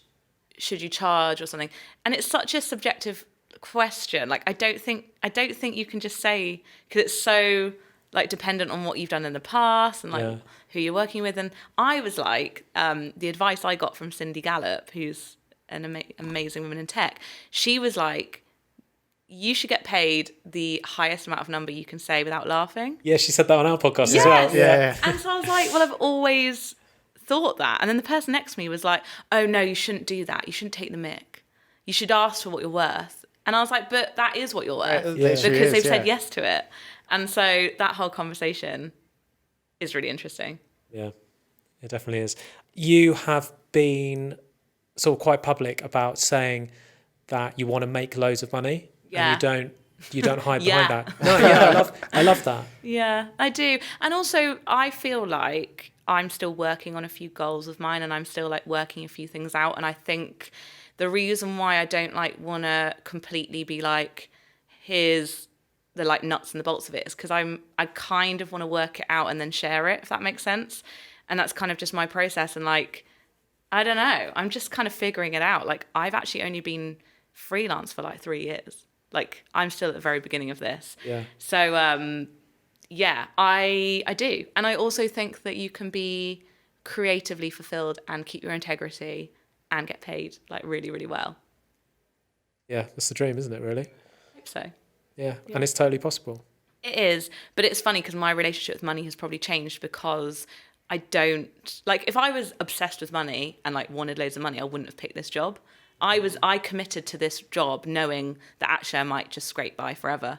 should you charge or something? And it's such a subjective question. Like, I don't think you can just say, because it's so like dependent on what you've done in the past and like who you're working with. And I was like, the advice I got from Cindy Gallop, who's an amazing woman in tech, she was like, you should get paid the highest amount of number you can say without laughing. Yeah, she said that on our podcast as well. Yeah. And so I was like, well, I've always thought that. And then the person next to me was like, oh no, you shouldn't do that. You shouldn't take the mick. You should ask for what you're worth. And I was like, but that is what you're worth because they've said yes to it. And so that whole conversation is really interesting. Yeah, it definitely is. You have been sort of quite public about saying that you want to make loads of money. Yeah. And you don't hide behind that. No, yeah, I love that. Yeah, I do. And also I feel like I'm still working on a few goals of mine and I'm still like working a few things out. And I think the reason why I don't like want to completely be like, here's the like nuts and the bolts of it is because I kind of want to work it out and then share it, if that makes sense. And that's kind of just my process. And like, I don't know, I'm just kind of figuring it out. Like I've actually only been freelance for like 3 years. Like I'm still at the very beginning of this. Yeah. So, yeah, I do. And I also think that you can be creatively fulfilled and keep your integrity and get paid like really, really well. Yeah, that's the dream, isn't it, really? I hope so. Yeah, and it's totally possible. It is, but it's funny because my relationship with money has probably changed because I don't, like if I was obsessed with money and like wanted loads of money, I wouldn't have picked this job. I committed to this job knowing that actually I might just scrape by forever.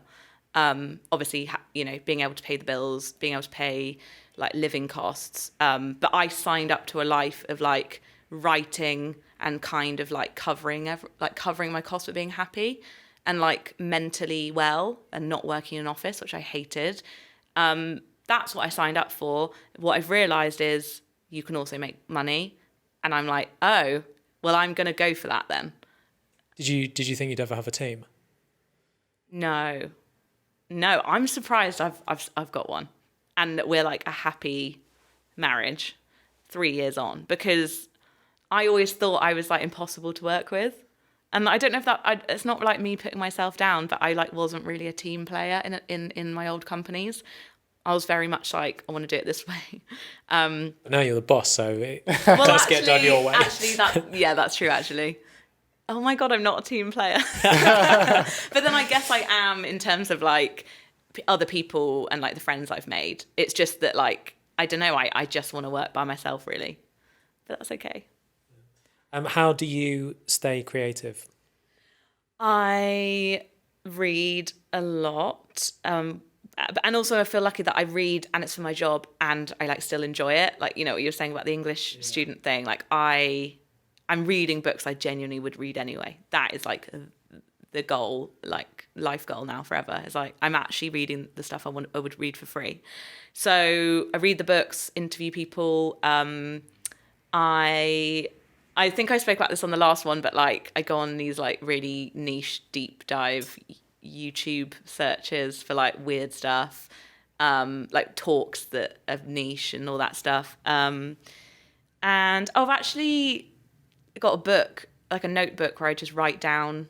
Obviously, being able to pay the bills, being able to pay like living costs. But I signed up to a life of like writing and kind of like covering my costs with being happy and like mentally well and not working in an office, which I hated. That's what I signed up for. What I've realized is you can also make money. And I'm like, oh, well, I'm going to go for that then. Did you think you'd ever have a team? No, I'm surprised I've got one. And that we're like a happy marriage 3 years on, because I always thought I was like impossible to work with. And I don't know if it's not like me putting myself down, but I like wasn't really a team player in my old companies. I was very much like, I want to do it this way. But now you're the boss, so it does get done your way. Actually, that's true, actually. Oh my God, I'm not a team player. But then I guess I am in terms of like other people and like the friends I've made. It's just that like, I don't know, I just want to work by myself really. But that's okay. How do you stay creative? I read a lot. And also I feel lucky that I read and it's for my job and I like still enjoy it. Like, what you were saying about the English student thing. Like I'm reading books I genuinely would read anyway. That is like the goal, like life goal now forever. It's like I'm actually reading the stuff I would read for free. So I read the books, interview people. I think I spoke about this on the last one, but like I go on these like really niche deep dive YouTube searches for like weird stuff, like talks that are niche and all that stuff. And I've actually got a book, like a notebook where I just write down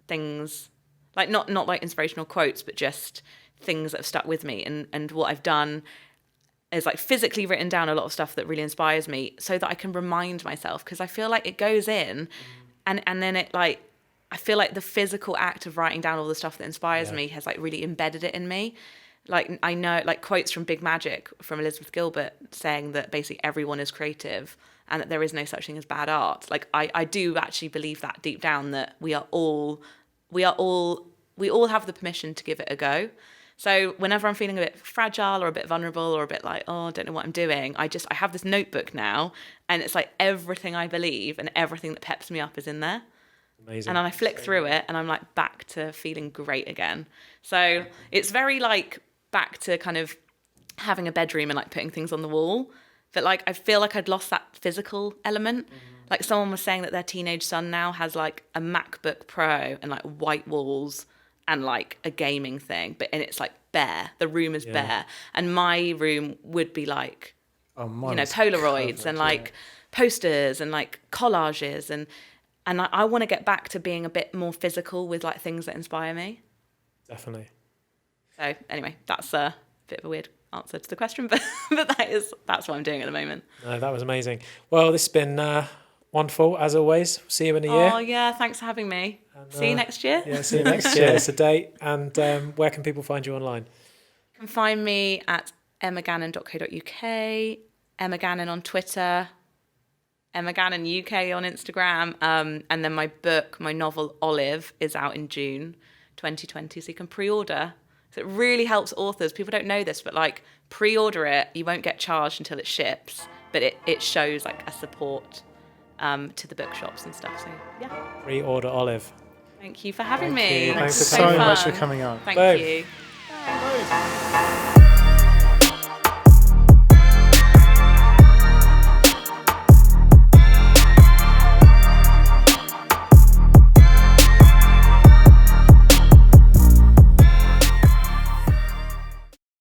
things, like not like inspirational quotes, but just things that have stuck with me. And what I've done is like physically written down a lot of stuff that really inspires me so that I can remind myself, because I feel like it goes in and then it like, I feel like the physical act of writing down all the stuff that inspires me has like really embedded it in me. Like I know like quotes from Big Magic from Elizabeth Gilbert saying that basically everyone is creative and that there is no such thing as bad art. Like I do actually believe that deep down, that we all have the permission to give it a go. So whenever I'm feeling a bit fragile or a bit vulnerable or a bit like, oh, I don't know what I'm doing, I have this notebook now and it's like everything I believe and everything that peps me up is in there. Amazing. And then I flick through it and I'm like back to feeling great again. So it's very like back to kind of having a bedroom and like putting things on the wall. But like I feel like I'd lost that physical element. Like someone was saying that their teenage son now has like a MacBook Pro and like white walls and like a gaming thing, and it's like bare. The room is bare. And my room would be like, Polaroids and like posters and like collages and I want to get back to being a bit more physical with like things that inspire me. Definitely. So anyway, that's bit of a weird answer to the question, but that's what I'm doing at the moment. No, that was amazing. Well, this has been wonderful as always. See you in a year. Oh yeah, thanks for having me. And, see you next year. Yeah, see you next year. It's a date. And where can people find you online? You can find me at emmagannon.co.uk, Emma Gannon on Twitter, Emma Gannon UK on Instagram, and then my book, my novel Olive, is out in June 2020, so you can pre-order. So it really helps authors. People don't know this, but like pre-order it. You won't get charged until it ships, but it shows like a support to the bookshops and stuff. So yeah. Pre-order Olive. Thank you for having me. You. Thanks for so coming. so much fun. for coming on. Thank Boom. you.